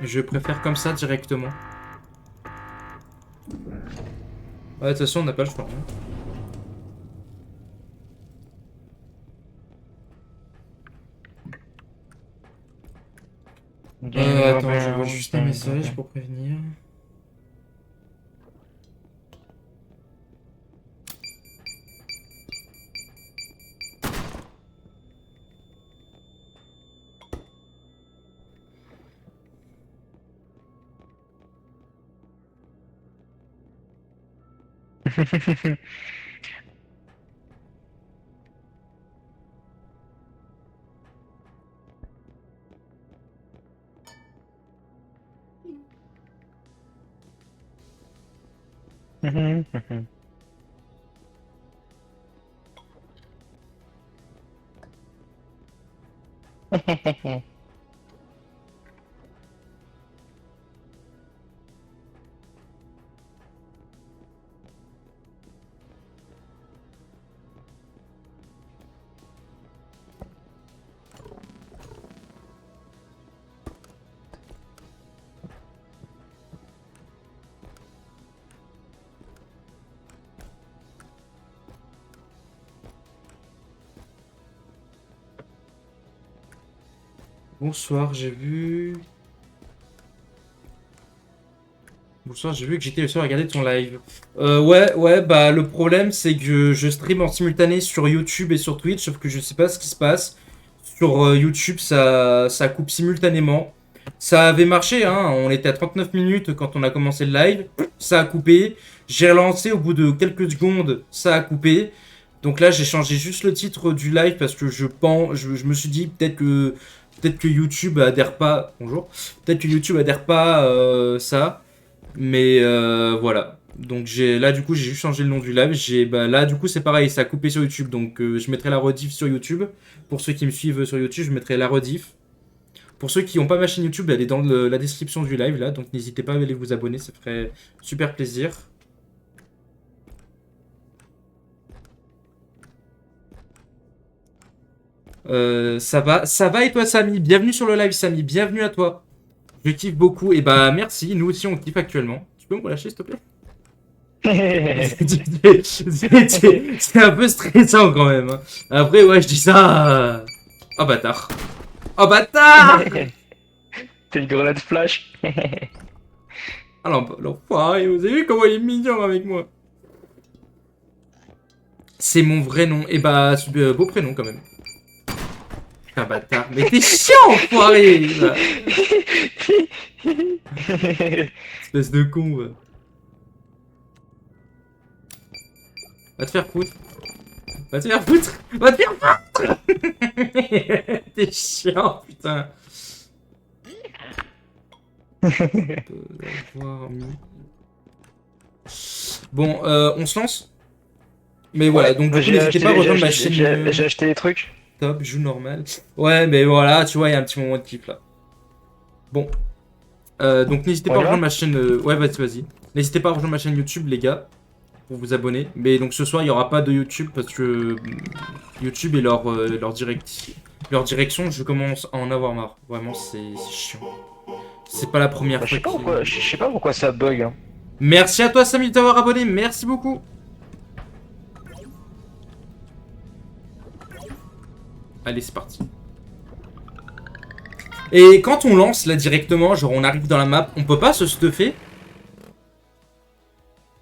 Je préfère comme ça directement. Ouais, de toute façon, on n'a pas le choix. Hein. Attends, je vois juste un message pour prévenir. Bonsoir, j'ai vu... Bonsoir, j'ai vu que j'étais le seul à regarder ton live. Ouais, bah le problème c'est que je stream en simultané sur YouTube et sur Twitch, sauf que je sais pas ce qui se passe. Sur YouTube, ça coupe simultanément. Ça avait marché, hein, on était à 39 minutes quand on a commencé le live. Ça a coupé. J'ai relancé au bout de quelques secondes, ça a coupé. Donc là, j'ai changé juste le titre du live parce que je me suis dit peut-être que YouTube adhère pas. Bonjour. Peut-être que YouTube adhère pas ça. Mais voilà. Donc là du coup j'ai juste changé le nom du live. Là du coup c'est pareil, ça a coupé sur YouTube. Donc je mettrai la rediff sur YouTube. Pour ceux qui me suivent sur YouTube, je mettrai la rediff. Pour ceux qui n'ont pas ma chaîne YouTube, elle est dans la description du live là. Donc n'hésitez pas à aller vous abonner, ça ferait super plaisir. Ça va et toi Samy? Bienvenue sur le live Samy, bienvenue à toi. Je kiffe beaucoup et bah merci, nous aussi on kiffe actuellement. Tu peux me relâcher s'il te plaît? C'est un peu stressant quand même. Hein. Après, ouais, je dis ça. Oh bâtard. Oh bâtard. T'as une grenade flash. Ah l'enfoiré, vous avez vu comment il est mignon avec moi. C'est mon vrai nom. Et bah, beau prénom quand même. Un bâtard. Mais t'es chiant, enfoiré. Là. Espèce de con, va. Va te faire foutre. Va te faire foutre. Va te faire foutre. T'es chiant, putain. Bon, on se lance. Mais voilà, Ouais, donc bah, du coup, n'hésitez pas à rejoindre ma chaîne j'ai acheté des trucs. top, joue normal. Ouais, mais voilà, tu vois, il y a un petit moment de kiff là. Bon, donc n'hésitez On pas à y rejoindre va? ma chaîne. Ouais, vas-y. N'hésitez pas à rejoindre ma chaîne YouTube, les gars, pour vous abonner. Mais donc ce soir, il n'y aura pas de YouTube parce que YouTube et leur direction, je commence à en avoir marre. Vraiment, c'est chiant. C'est pas la première Bah, fois qui. je sais pas pourquoi ça bug. Hein. Merci à toi, Samy, de t'avoir abonné. Merci beaucoup. Allez, c'est parti. Et quand on lance là directement, genre on arrive dans la map, on peut pas se stuffer.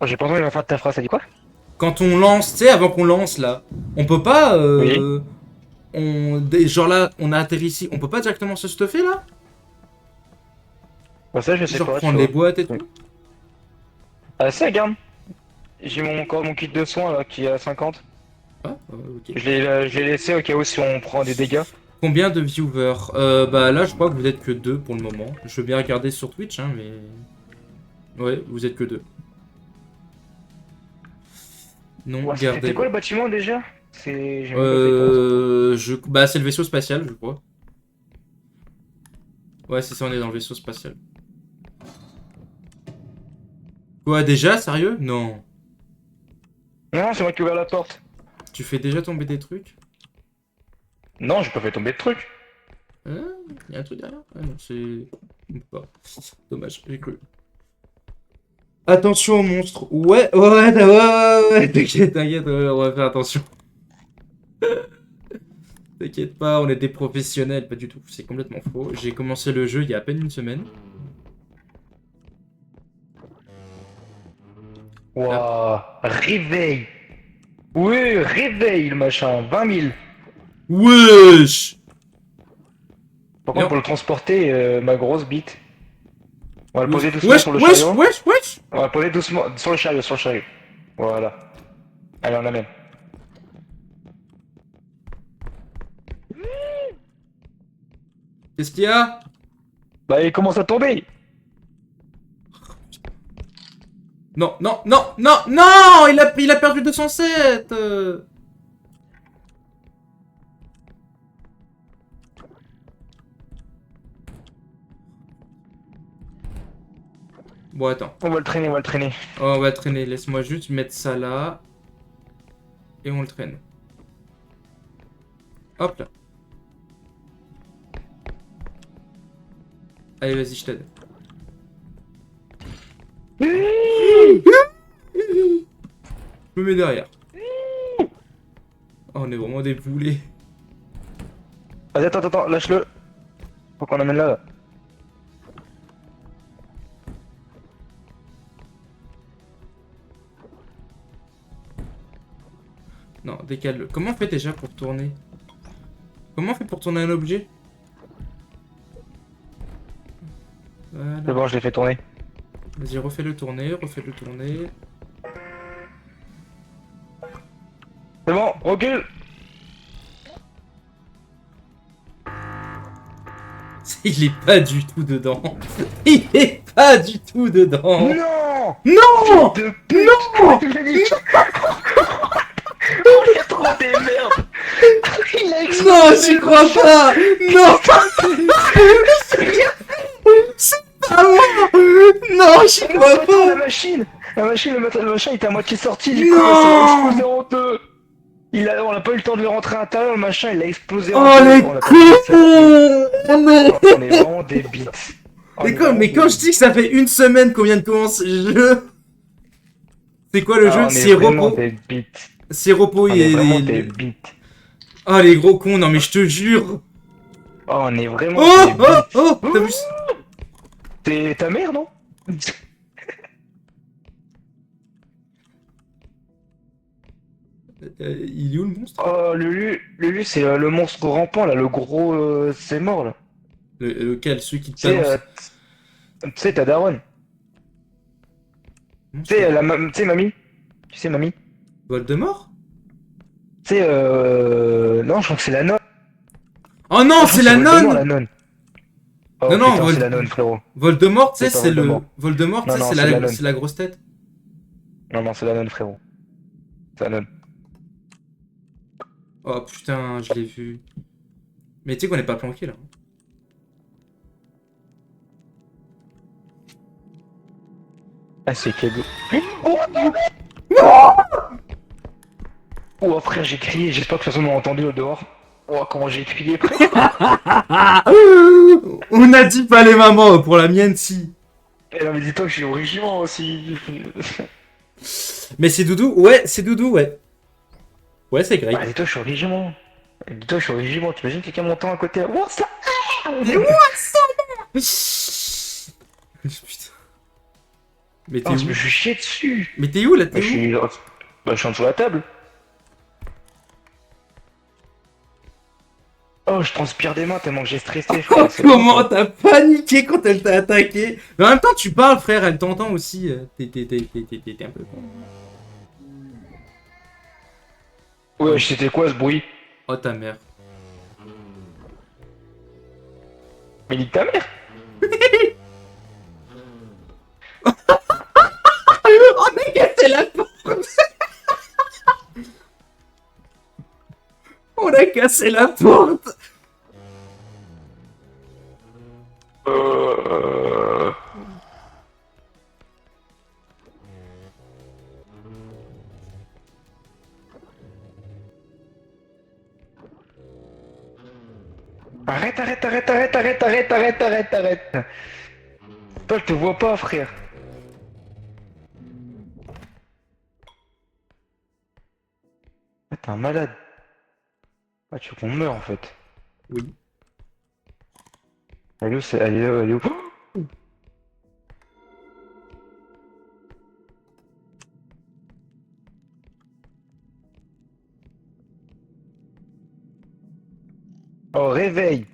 Oh, j'ai pas entendu la fin de ta phrase, ça dit quoi? Quand on lance, tu sais, avant qu'on lance là, on peut pas. Oui. Genre là, on a atterri ici, on peut pas directement se stuffer là. Bah, ça, je sais Genre pas, tu prendre les vois. boîtes et Oui. tout. Ah, ça, regarde. J'ai encore mon kit de soins là qui est à 50. Ah, ok. Je l'ai laissé au cas où si on prend des dégâts. Combien de viewers Bah là, je crois que vous êtes que deux pour le moment. Je veux bien regarder sur Twitch, hein, mais. Ouais, vous êtes que deux. Non, Ouais, c'était gardez. quoi le bâtiment déjà? J'ai même pas fait gaffe. Bah c'est le vaisseau spatial, je crois. Ouais, c'est ça, on est dans le vaisseau spatial. Quoi, déjà, sérieux? Non. Non, c'est moi qui ai ouvert la porte. Tu fais déjà tomber des trucs? Non, j'ai pas fait tomber de truc. Hein? Y a un truc derrière? Ah non, c'est... Bon, dommage, j'ai cru. Attention aux monstres. Ouais, t'inquiète, ouais, on va faire attention. T'inquiète pas, on est des professionnels, pas du tout, c'est complètement faux. J'ai commencé le jeu il y a à peine une semaine. Là. Wouah, réveil. Oui, réveil le machin, 20 000. Wesh! Par contre, Bien. pour le transporter, ma grosse bite, on va le poser doucement Wesh, sur le wesh, chariot. wesh, wesh! On va le poser doucement sur le chariot, sur le chariot. Voilà. Allez, on amène. Qu'est-ce qu'il y a? Bah, il commence à tomber. Non, non, non, non, non! Il a perdu 207! Bon, attends. On va le traîner, on va le traîner. Oh, on va traîner. Laisse-moi juste mettre ça là. Et on le traîne. Hop là. Allez, vas-y, je t'aide. Je me mets derrière. Oh, on est vraiment des poulets. Vas-y, attends, lâche-le. Faut qu'on amène là. Non, décale-le. Comment on fait déjà pour tourner? Comment on fait pour tourner un objet? C'est Voilà. bon, je l'ai fait tourner. Vas-y, refais-le tourner, refais-le tourner. C'est bon, recule. Il est pas du tout dedans. Il est pas du tout dedans. Non. Non! De pute. Non! Oh, il y a trop des merdes. Il a explosé. Non, j'y crois pas! Non! C'est pas moi! Non, j'y crois Attends, pas! la machine, le machin, il était à moitié sorti, du coup, Non. ça l'a explosé en deux. On a pas eu le temps de le rentrer à l'intérieur, le machin, il a explosé en Oh deux. les On a cons! perdu ça. Oh non! On est vraiment des bites. On est vraiment Mais des quand je bites. dis que ça fait une semaine qu'on vient de commencer le jeu, c'est quoi le Ah, jeu? on est C'est vraiment repos. des bites. C'est repos On est vraiment et. des bites. Oh les gros cons, non mais je te jure! Oh, on est vraiment Oh! des Oh! bites. Oh! T'as vu? T'es ta mère, non? Il est où le monstre? Oh, Lulu, c'est le monstre rampant, là, le gros, c'est mort, là. Lequel? Celui qui te Tu sais, balance. tu sais, ta daronne. Tu Monstre. sais, tu sais, mamie? Tu sais, mamie? Voldemort? Tu sais, non, je crois que c'est la nonne. Oh non, Je crois c'est que la Voldemort, la nonne! nonne. Oh Non, non, putain, c'est la nonne, frérot. Voldemort, tu sais, C'est pas c'est le. Voldemort. Voldemort, tu Non, sais, non, c'est c'est la la... nonne. c'est la grosse tête. Non, c'est la nonne, frérot. C'est la nonne. Oh putain, je l'ai vu. Mais tu sais qu'on n'est pas planqué là. Ah, c'est Kego. Oh, oh, frère, j'ai crié. J'espère que personne m'a entendu au dehors. Oh, comment j'ai crié, frère. On a dit pas les mamans, pour la mienne si. Eh non, mais dis-toi que je suis au régiment aussi. Mais c'est Doudou, ouais, c'est Doudou, ouais. Ouais, c'est Greg. Ah, dis-toi que je suis au régiment. Dis-toi que je suis au régiment. T'imagines quelqu'un m'entend à côté. Oh, ça. Mais moi, ça Putain. Mais t'es Oh, où? je me suis chié dessus. Mais t'es où là? Bah, T'es je où? suis. Bah, je suis en dessous de la table. Oh, je transpire des mains tellement que j'ai stressé, Oh, frère. C'est comment bon, t'as paniqué quand elle t'a attaqué? Mais en même temps, tu parles, frère, elle t'entend aussi. T'es un peu con. ouais, c'était quoi ce bruit? Oh ta mère. Mais nique ta mère! On a cassé la porte. On a cassé la porte. Arrête, arrête. Toi, je te vois pas, frère. Ah, t'es un malade. Ah, tu veux qu'on meurt en fait. Oui. Elle est où, elle est où, elle est où? Oh, réveil!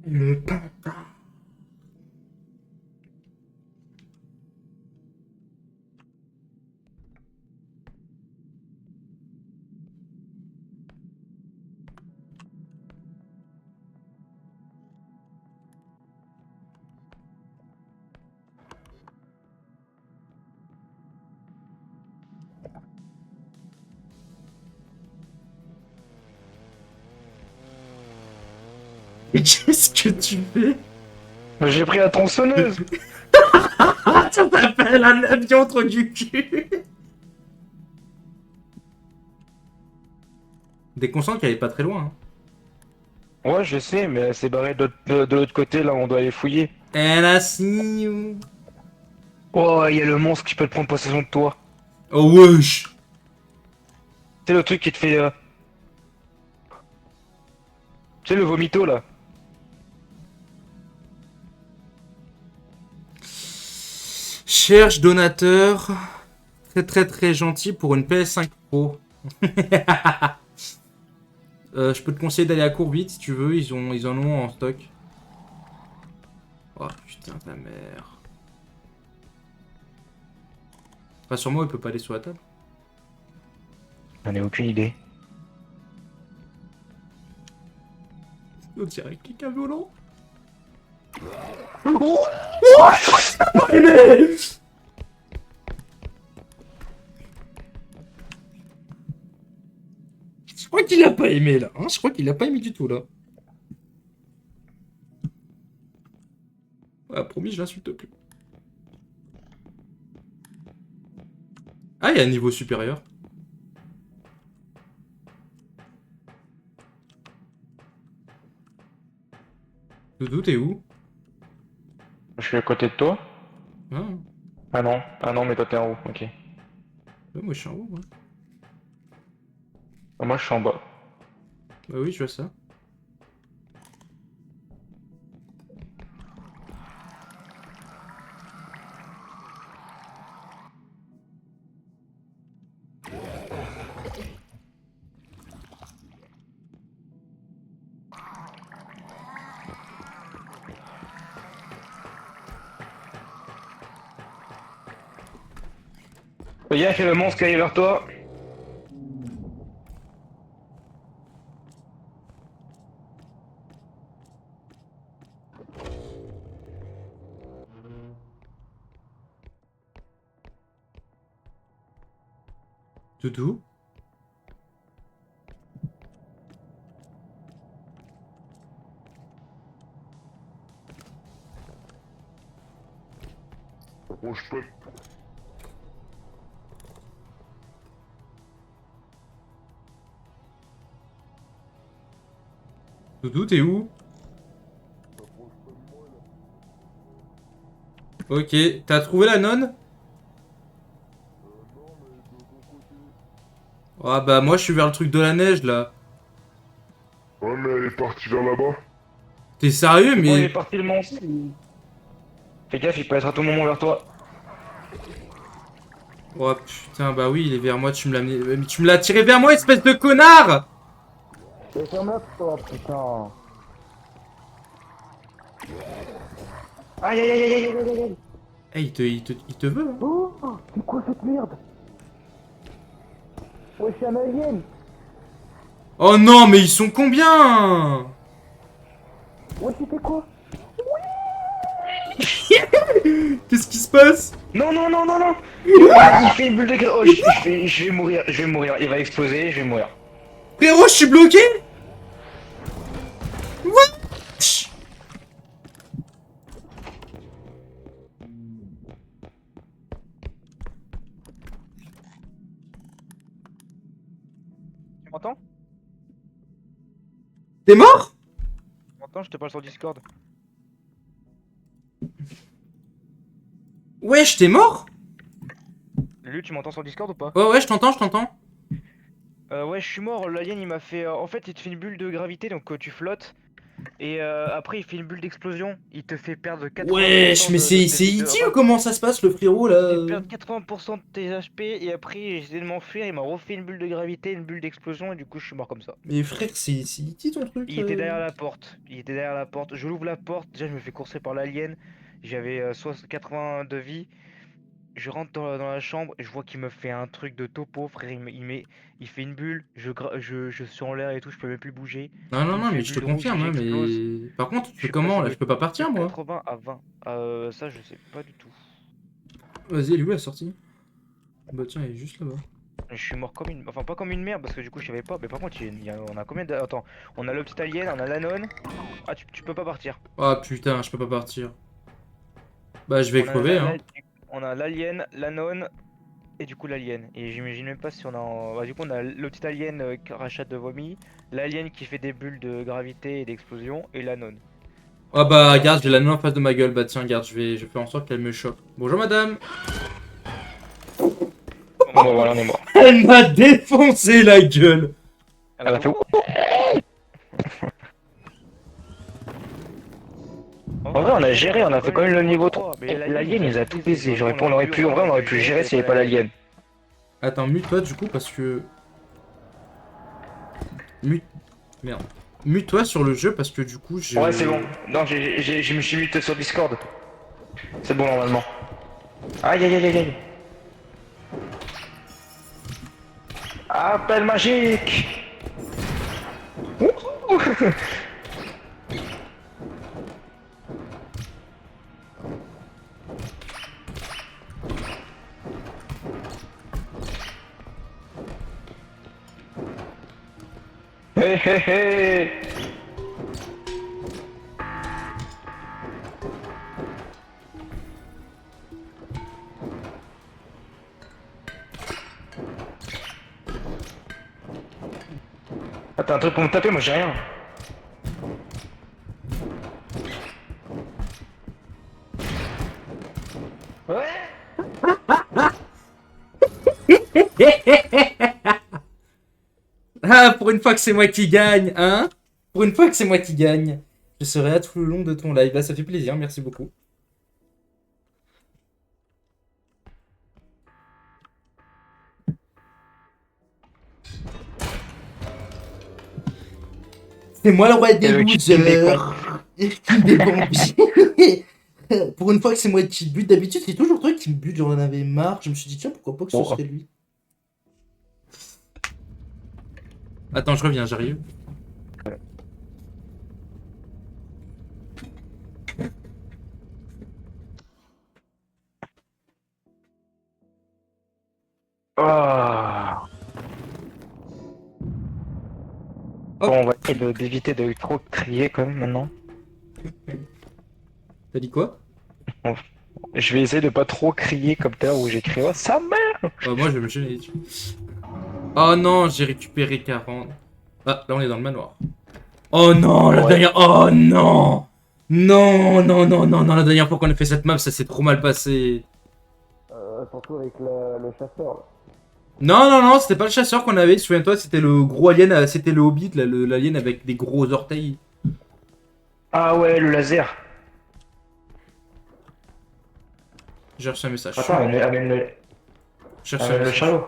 Le pain. Mais qu'est-ce que tu fais? J'ai pris la tronçonneuse! Ah, ça s'appelle un avion trop du cul. Déconcentre qu'elle est pas très loin. Hein. Ouais, je sais, mais elle s'est barrée de l'autre côté, là, on doit aller fouiller. Elle a signé. Oh, il y a le monstre qui peut te prendre possession de toi. Oh wesh. C'est le truc qui te fait. Tu sais, le vomito, là. Cherche donateur. Très gentil pour une PS5 Pro. Je peux te conseiller d'aller à Courbit si tu veux, ils en ont en stock. Oh putain ta mère. Rassure-moi, il peut pas aller sur la table. J'en ai aucune idée. On dirait quelqu'un violent. Je crois qu'il a pas aimé là. Hein, je crois qu'il a pas aimé du tout là. Ah, promis, je l'insulte plus. Ah, il y a un niveau supérieur. Doudou, t'es où? Je suis à côté de toi? Ah, Ah non, mais toi t'es en haut, ok. ouais, moi je suis en haut. Ouais. Ah, moi je suis en bas. Bah oui, je vois ça. Fais gaffe, il y a le monstre qui arrive vers toi. Doudou? Approche-toi. Doudou, t'es où? Ok, t'as trouvé la nonne? Ah bah moi je suis vers le truc de la neige là. Ouais, mais elle est partie vers là-bas. T'es sérieux C'est bon, il est mais... parti le monstre. Fais gaffe, il peut être à tout moment vers toi. Oh putain, bah oui, il est vers moi, tu me l'as mais tu me l'as tiré vers moi, espèce de connard! Ferme-la, toi, putain. Aïe aïe aïe aïe aïe aïe aïe. Eh, il te veut, hein? Oh, c'est quoi cette merde? Ouais, c'est un alien. Oh non, mais ils sont combien? Ouais, c'était quoi? Qu'est-ce qui se passe? Non, non, non, non, non. Il fait une bulle de... Oh, je vais mourir, je vais mourir. Il va exploser, je vais mourir. Frérot, je suis bloqué. Wesh. Tu m'entends? T'es mort? Tu m'entends? Je te parle sur Discord. Wesh, t'es mort? Lulu, tu m'entends sur Discord ou pas? Ouais, ouais, je t'entends, je t'entends. Ouais, je suis mort. L'alien, il m'a fait. En fait, il te fait une bulle de gravité, donc tu flottes. Et après, il fait une bulle d'explosion. Il te fait perdre Wesh, 80% mais de c'est tes. E.T. ou Enfin, comment ça se passe, le frérot, il te fait là? perdre 80% de tes HP. Et après, j'ai essayé de m'enfuir. Il m'a refait une bulle de gravité, une bulle d'explosion. Et du coup, je suis mort comme ça. Mais frère, c'est E.T. ton truc, Il là? était derrière la porte. Il était derrière la porte. Je l'ouvre la porte. Déjà, je me fais courser par l'alien. J'avais 80 de vie. Je rentre dans la chambre et je vois qu'il me fait un truc de topo, frère. Il fait une bulle. Je suis en l'air et tout. Je peux même plus bouger. Non, non, Il me non, fait mais je te bulle rouge. confirme, hein, J'explose. mais... Par contre, tu Je fais suis comment, passé là? Je peux pas de partir, moi. 80 à 20. Ça, je sais pas du tout. Vas-y, elle est où, la sortie? Bah tiens, elle est juste là-bas. Je suis mort comme une. Enfin, pas comme une merde parce que du coup, je savais pas. Mais par contre, on a combien de. Attends, on a le petit alien, on a l'anon. Ah, tu peux pas partir. Ah putain, je peux pas partir. Bah je vais On a crever, hein. on a l'alien, l'anon et du coup l'alien. Et j'imagine même pas si on a. Bah, du coup, on a le petit alien qui rachète de vomi, l'alien qui fait des bulles de gravité et d'explosion et l'anon. Ah Franchement, bah ça. regarde, j'ai l'anneau en face de ma gueule. Bah tiens, regarde, je vais faire en sorte qu'elle me chope. Bonjour madame. Bon, bah voilà, on est mort. Elle m'a défoncé la gueule. Elle a fait. En vrai, on a géré, on a fait quand même le niveau 3. Mais l'alien, il nous a tout baisé. On aurait pu, en vrai, on aurait pu gérer s'il n'y avait pas l'alien. Attends, mute-toi du coup parce que... Mute... Merde. Mute-toi sur le jeu parce que du coup je... Ouais, c'est bon. Non, je me suis muté sur Discord. C'est bon, normalement. Aïe, aïe, aïe, aïe, aïe. Appel magique. Wouhou. Hé, hé, hé. Ah, t'as un truc pour me taper, moi j'ai rien. Ouais. Ah, pour une fois que c'est moi qui gagne, hein? Pour une fois que c'est moi qui gagne. Je serai là tout le long de ton live. Là, ça fait plaisir, merci beaucoup. C'est moi le roi des Et le kit qui me déconne. losers. Et qui des bambis. Pour une fois que c'est moi qui bute, d'habitude c'est toujours toi qui me bute, j'en avais marre. Je me suis dit, tiens, pourquoi pas que ce Oh. serait lui. Attends, je reviens, j'arrive. Ah. Hop. Bon, on va essayer d'éviter de trop crier quand même maintenant. T'as dit quoi? Bon, je vais essayer de pas trop crier comme tout à l'heure où j'ai crié oh, sa mère. Moi, je vais me gêner. Oh non, j'ai récupéré 40. Ah, là, on est dans le manoir. Oh non, la Ouais. dernière... Oh non. Non, non, non, non, non, la dernière fois qu'on a fait cette map, ça s'est trop mal passé. Surtout avec le chasseur. Non, non, non, c'était pas le chasseur qu'on avait, souviens-toi, c'était le gros alien, c'était le hobbit, l'alien avec des gros orteils. Ah ouais, le laser. J'ai reçu un message. Attends, amène J'ai reçu un le message. chalot.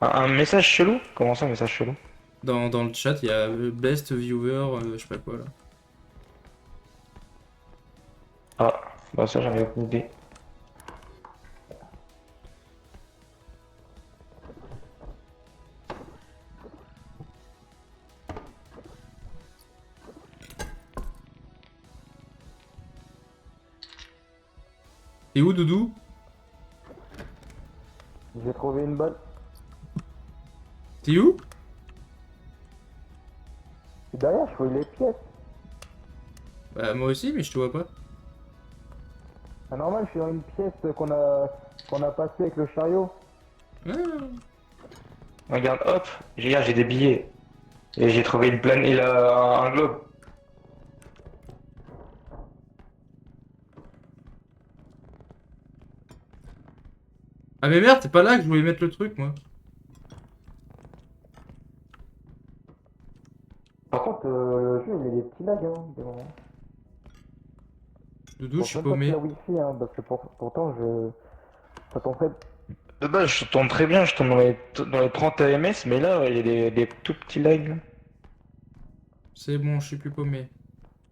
Un message chelou? Comment ça, un message chelou? Dans le chat, il y a best viewer, je sais pas quoi là. Ah, bah ça j'en ai aucune idée. T'es où, Doudou? J'ai trouvé une balle. T'es où? Et derrière, je fouille les pièces. Bah, moi aussi, mais je te vois pas. C'est normal, je suis dans une pièce qu'on a passée avec le chariot. Ah. Regarde, hop, j'ai des billets. Et j'ai trouvé une planète, un globe. Ah, mais merde, c'est pas là que je voulais mettre le truc, moi. Par contre, le jeu, il met des petits lags, hein, des moments. Doudou, Bon, je suis même pas que paumé. la wifi, hein, parce que pourtant, ça tomberait. De base, je tourne très bien, je tourne dans les 30 AMS, mais là, il y a des tout petits lags. C'est bon, je suis plus paumé.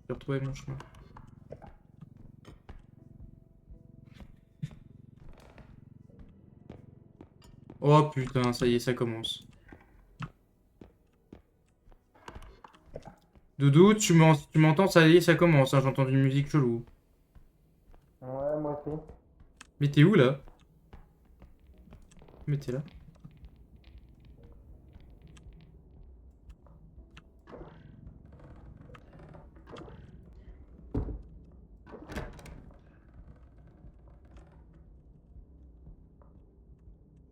J'ai retrouvé mon chemin. Oh putain, ça y est, ça commence. Doudou, tu m'entends, ça y est, ça commence, hein, j'entends une musique chelou. Ouais, moi aussi. Mais t'es où, là? Mais t'es là.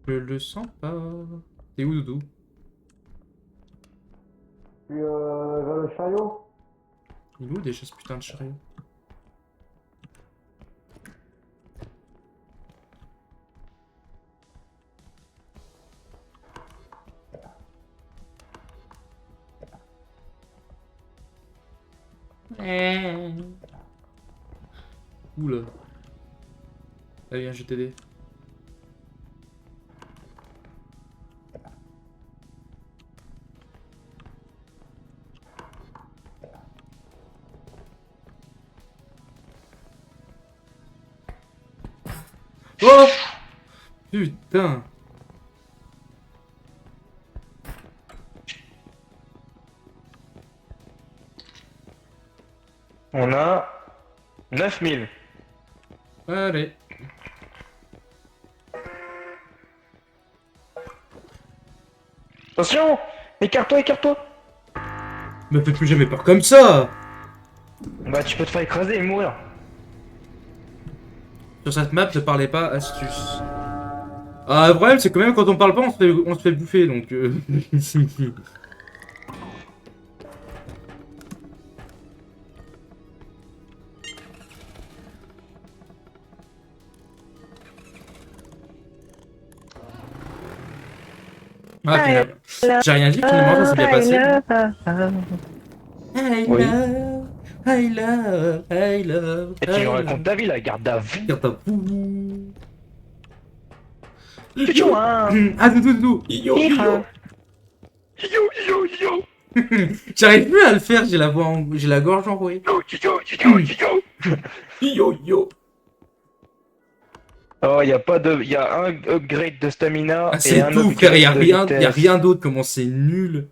Je le sens pas. T'es où, Doudou? Je suis vers le chariot. Il est où déjà ce putain de chariot? Oula. Allez, viens, je vais t'aider. Oh! Putain! On a 9000. Allez. Attention! Écarte-toi, écarte-toi! Me fais plus jamais peur comme ça! Bah, tu peux te faire écraser et mourir. Sur cette map, ne parlez pas astuce. Ah, le problème, c'est que même quand on parle pas, on se fait bouffer, donc... Ah, finalement. J'ai rien dit, finalement, ça s'est bien passé. I Oui. love, I love, I love, Et tu nous racontes ta vie, la garde à vue. Regarde ta boue. Chou, hein. Ah, Doudou, yo, yo. Yo, yo, yo. J'arrive plus à le faire, j'ai la gorge enrouée. Yo, yo, yo, yo. Yo, yo. Oh, y a un upgrade de stamina Ah, et c'est un tout, frère, upgrade y a de rien, vitesse. y a rien d'autre, comment c'est nul.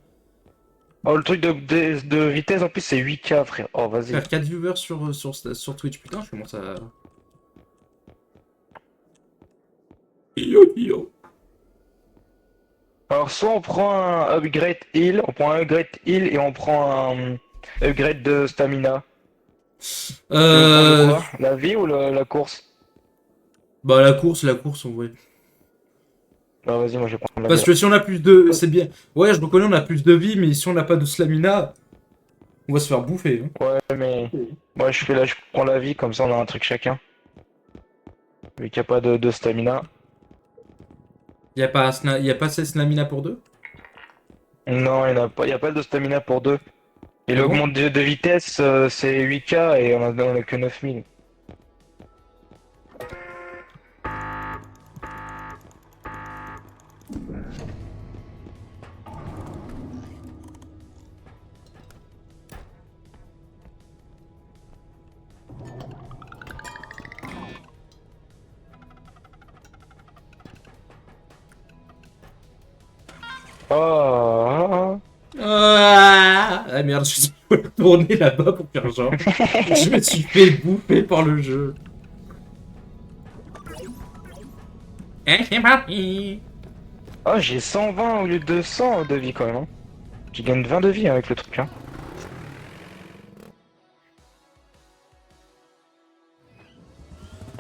Oh, le truc de vitesse en plus c'est 8K, frère. Oh, vas-y. Faire 4 viewers sur Twitch, putain, je commence à... Yo, yo. Alors, soit on prend un upgrade heal, et on prend un upgrade de stamina. Tu veux prendre quoi? La vie ou la course? Bah, la course, en vrai. Bah, vas-y, moi je vais prendre la Parce vie. que si on a plus de... C'est bien. Ouais, je reconnais, on a plus de vie, mais si on n'a pas de stamina, on va se faire bouffer. Hein. Ouais, mais moi je prends la vie, comme ça on a un truc chacun. Vu qu'il n'y a pas de stamina. Y a pas assez stamina pour deux? Non, il y a pas de stamina pour deux. Et Ah bon l'augmente de vitesse, c'est 8K et on a que 9000. Oh, Ah merde, je suis retourné là-bas pour faire genre. Je me suis fait bouffer par le jeu. Et c'est parti. Oh, j'ai 120 au lieu de 200 de vie quand même. Hein. Tu gagnes 20 de vie avec le truc. Hein.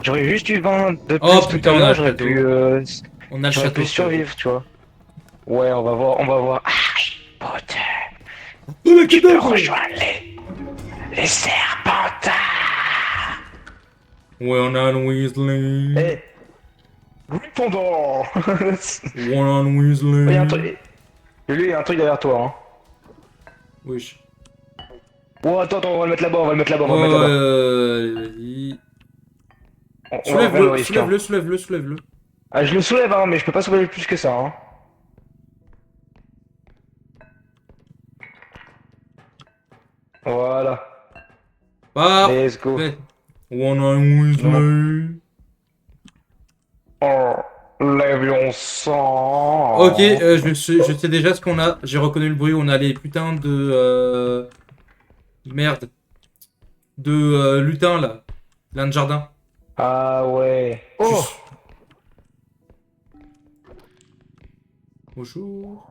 J'aurais juste eu 20 de plus Oh, tout putain, à on a l'heure, le château. On a le j'aurais château. pu survivre, tu vois. Ouais, on va voir, on va voir. Harry Potter, Oh, la tu peux cadavre. rejoindre les Serpentards. One on Weasley. Eh, Gryffondor. One on Il y a un Weasley. truc, lui, il y a un truc derrière toi. Hein. Wesh. Oh, attends, on va le mettre là-bas, on va le mettre là-bas, on va le Oh, mettre là-bas. vas-y. On va prendre le risque. Hein. Soulève-le. Ah, je le soulève, hein, mais je peux pas soulever plus que ça. Hein. Voilà, let's go. Parfait. One on Weasley. Oh, l'avion 100. Ok, je sais déjà ce qu'on a. J'ai reconnu le bruit. On a les putains de... Merde. De lutins, là. L'un de jardin. Ah ouais. Oh, Bonjour.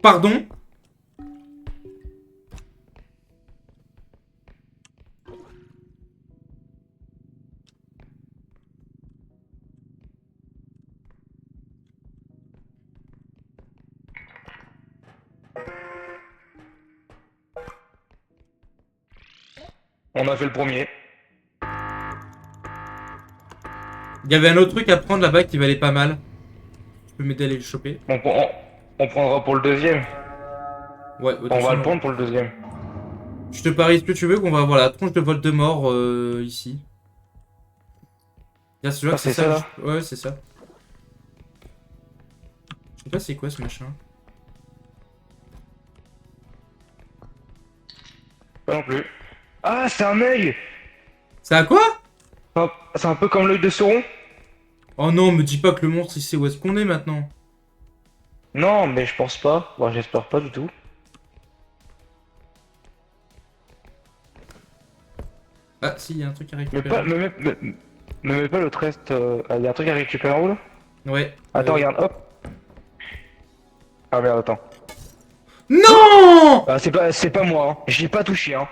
Pardon? on a fait le premier. Il y avait un autre truc à prendre là-bas qui valait pas mal. Tu peux m'aider à aller le choper? On prendra pour le deuxième. Ouais, On va le prendre pour le deuxième. Je te parie ce que tu veux qu'on va avoir la tronche de Voldemort ici. Là, je vois Ah, que c'est c'est ça. ça, là Ouais, c'est ça. Je sais pas c'est quoi ce machin. Pas non plus. Ah, c'est un œil. C'est à quoi? C'est un peu comme l'œil de Sauron. Oh non, me dis pas que le monstre il sait où est-ce qu'on est maintenant. Non, mais je pense pas. Bon, j'espère pas du tout. Ah si, il y a un truc à Mais récupérer. pas, me mets pas le reste. Il y a un truc à récupérer en haut là. Ouais. Attends, regarde, hop. Ah merde, attends. Non! Ah, c'est pas moi. Hein. J'y ai pas touché. Hein.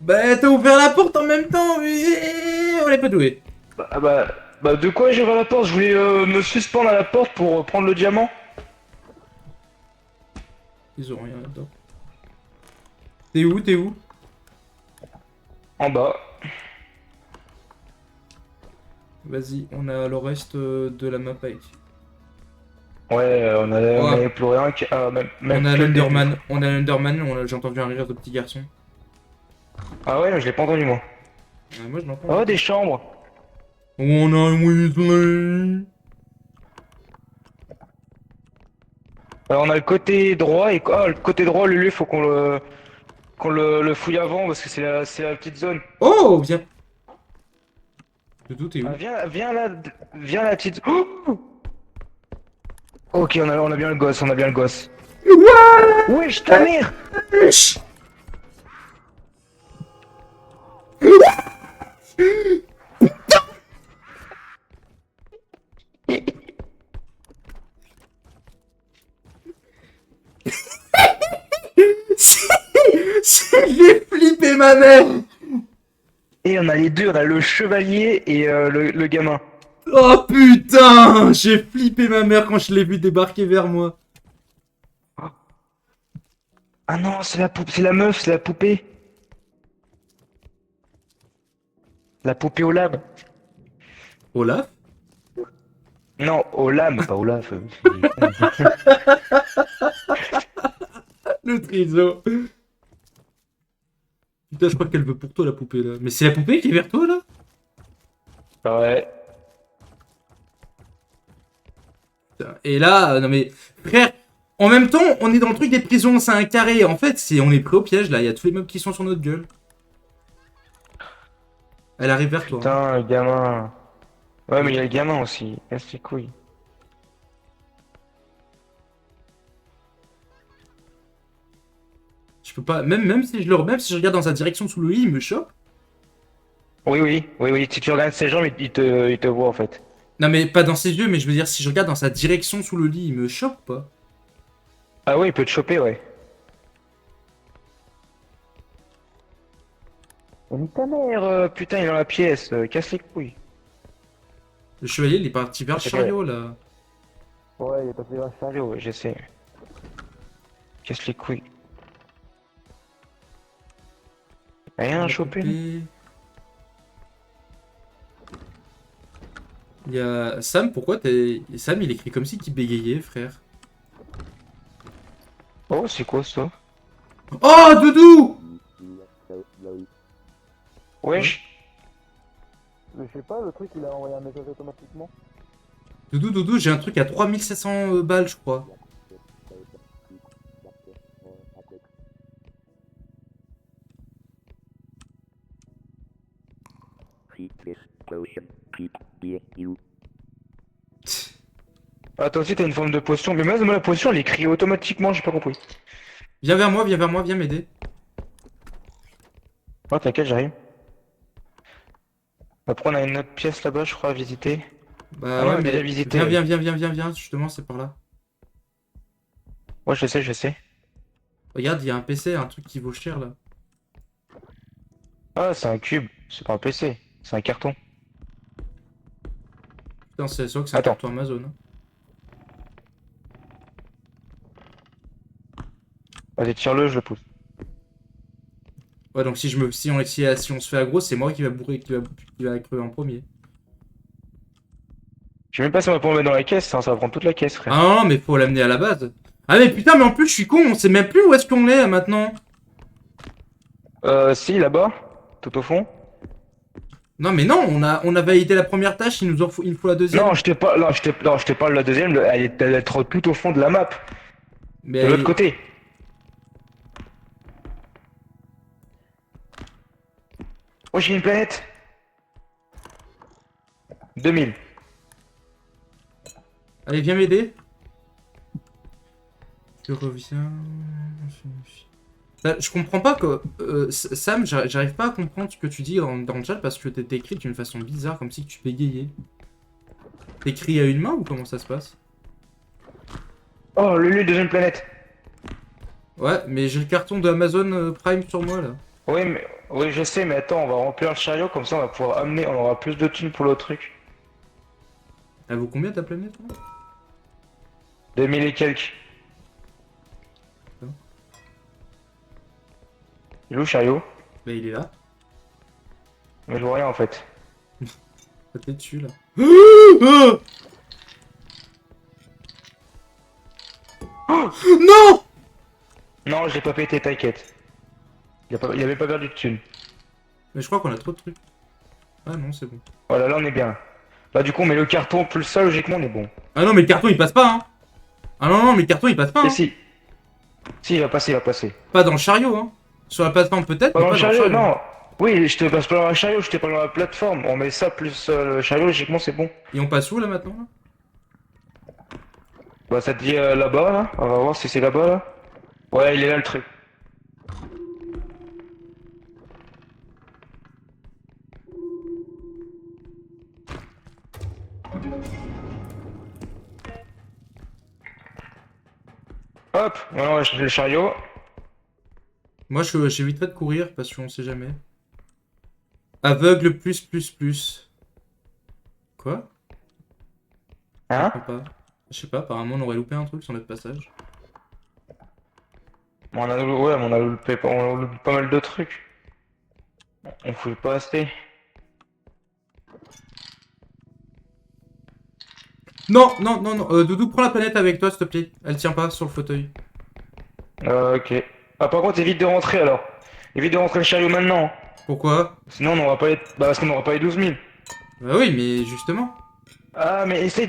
Bah t'as ouvert la porte en même temps, mais on est pas doué. Bah, de quoi j'ai ouvert la porte? Je voulais me suspendre à la porte pour prendre le diamant. Ils ont rien là-dedans. T'es où? T'es où? En bas. Vas-y, on a le reste de la map avec. Ouais, on avait plus rien. Même On a que le début. l'Underman. On a l'Underman, j'ai entendu un rire de petit garçon. Ah ouais, mais je l'ai pas entendu moi. Moi je l'entends. Oh, des chambres. On a un Weasley. Alors on a le côté droit et le côté droit, lui, faut qu'on le fouille avant parce que c'est la petite zone. Oh, viens. Doudou, t'es où? Ah, viens la petite. Oh, ok, on a bien le gosse, on a bien le gosse. Wesh, ta mère! J'ai flippé ma mère. Et on a les deux, on a le chevalier et le gamin. Oh putain, j'ai flippé ma mère quand je l'ai vu débarquer vers moi. Ah non, c'est la meuf, c'est la poupée. La poupée au lame. Olaf? Non, au lame, pas au lave. Le triso. Putain, je crois qu'elle veut pour toi la poupée là. Mais c'est la poupée qui est vers toi là? Ouais. Putain. Et là, non mais frère, en même temps, on est dans le truc des prisons, c'est un carré. En fait, on est pris au piège là. Il y a tous les meubles qui sont sur notre gueule. Elle arrive vers toi. Hein. Putain, le gamin. Ouais, mais il y a le gamin aussi. Casse les couilles. Je peux pas, même si je regarde dans sa direction sous le lit, il me chope. Oui, oui, oui, oui. Si tu regardes ses jambes, il te voit en fait. Non, mais pas dans ses yeux, mais je veux dire, si je regarde dans sa direction sous le lit, il me chope pas. Ah oui, il peut te choper, ouais. On nique ta mère, putain, il est dans la pièce, casse les couilles. Le chevalier, il est parti vers le C'est vrai. chariot, là. Ouais, il est passé vers le chariot. Chariot, ouais, j'essaie. Casse les couilles. Rien à choper. Là. Il y a Sam, pourquoi t'es... Sam, il écrit comme si qu'il bégayait, frère. Oh, c'est quoi ça? Oh, Doudou! Wesh. Mais je sais pas, le truc il a envoyé un message automatiquement. Doudou, j'ai un truc à 3700 balles, je crois. Ah, toi aussi, t'as une forme de potion. Mais moi, la potion, elle est créée automatiquement, j'ai pas compris. Viens vers moi, viens m'aider. Oh, t'inquiète, j'arrive. Après, on a une autre pièce là-bas, je crois, à visiter. Bah Ah non, ouais, on a déjà mais visité. viens, justement, c'est par là. Ouais, je sais, je sais. Regarde, il y a un PC, un truc qui vaut cher, là. Ah, c'est un cube. C'est pas un PC. C'est un carton. Putain, c'est sûr que c'est un Attends. carton Amazon. Hein. Allez, tire-le, je le pousse. Ouais, donc si on se fait aggro, c'est moi qui va bourrer, qui va crever en premier. Je sais même pas si on va pouvoir le mettre dans la caisse, hein, ça va prendre toute la caisse, Ah frère. non, mais faut l'amener à la base. Ah mais putain, mais en plus je suis con, on sait même plus où est-ce qu'on est maintenant. Si, là-bas, tout au fond. Non mais non, on a validé la première tâche, il nous faut la deuxième. Non, non, je te parle de la deuxième, elle est trop tout au fond de la map, de l'autre Mais côté. Oh, j'ai une planète. 2000. allez, viens m'aider. Je reviens. Je comprends pas que Sam, j'arrive pas à comprendre ce que tu dis dans le chat parce que t'es écrit d'une façon bizarre, comme si tu bégayais. T'écris à une main ou comment ça se passe? Oh, le lieu, deuxième planète. Ouais, mais j'ai le carton de Amazon Prime sur moi là. Oui, je sais, mais attends, on va remplir le chariot, comme ça on va pouvoir amener, on aura plus de thunes pour le truc. Elle vaut combien ta planète là? 2000 et quelques. Hein. Il est où le chariot? Bah il est là. Mais je vois rien en fait. T'es dessus là. Non! Non, je l'ai pas pété, t'inquiète. Il avait pas perdu de thunes. Mais je crois qu'on a trop de trucs. Ah non, c'est bon. Voilà, là on est bien. Là du coup on met le carton plus ça, logiquement on est bon. Ah non, mais le carton il passe pas, hein. Ah non, mais le carton il passe pas, Et hein. si. Si, il va passer, il va passer. Pas dans le chariot, hein. Sur la plateforme peut-être, Pas mais dans le pas dans le chariot, chariot. non. Oui, je te passe pas dans le chariot, je te pas dans la plateforme. On met ça plus le chariot, logiquement c'est bon. Et on passe où là maintenant là? Bah ça te dit là-bas là. On va voir si c'est là-bas là. Ouais, il est là le truc. Hop, maintenant on va chercher le chariot. Moi j'éviterais de courir parce qu'on sait jamais. Aveugle plus. Quoi? Je Hein? comprends pas. Je sais pas, apparemment on aurait loupé un truc sur notre passage. Ouais, mais on a loupé pas mal de trucs. On pouvait pas rester. Non, Doudou, prends la planète avec toi s'il te plaît. Elle tient pas sur le fauteuil. Ok. Ah par contre évite de rentrer alors. Évite de rentrer le chariot maintenant. Pourquoi? Sinon on n'aura pas les... Bah parce qu'on n'aura pas les 12 000. Bah oui, mais justement. Ah mais essaye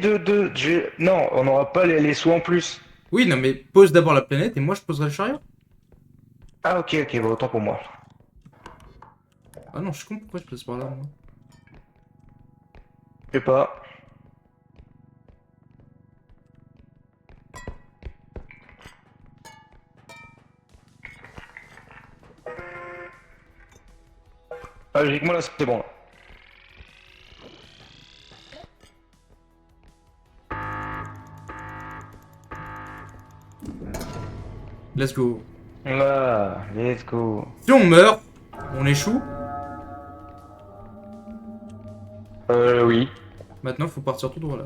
Non, on n'aura pas les sous en plus. Oui, non, mais pose d'abord la planète et moi je poserai le chariot. Ah ok, bon autant pour moi. Ah non, je suis con, pourquoi je passe par là moi? Je sais pas. Ah logiquement là c'est bon là. Let's go. Ah, let's go. Si on meurt, on échoue. Oui. Maintenant, faut partir tout droit là.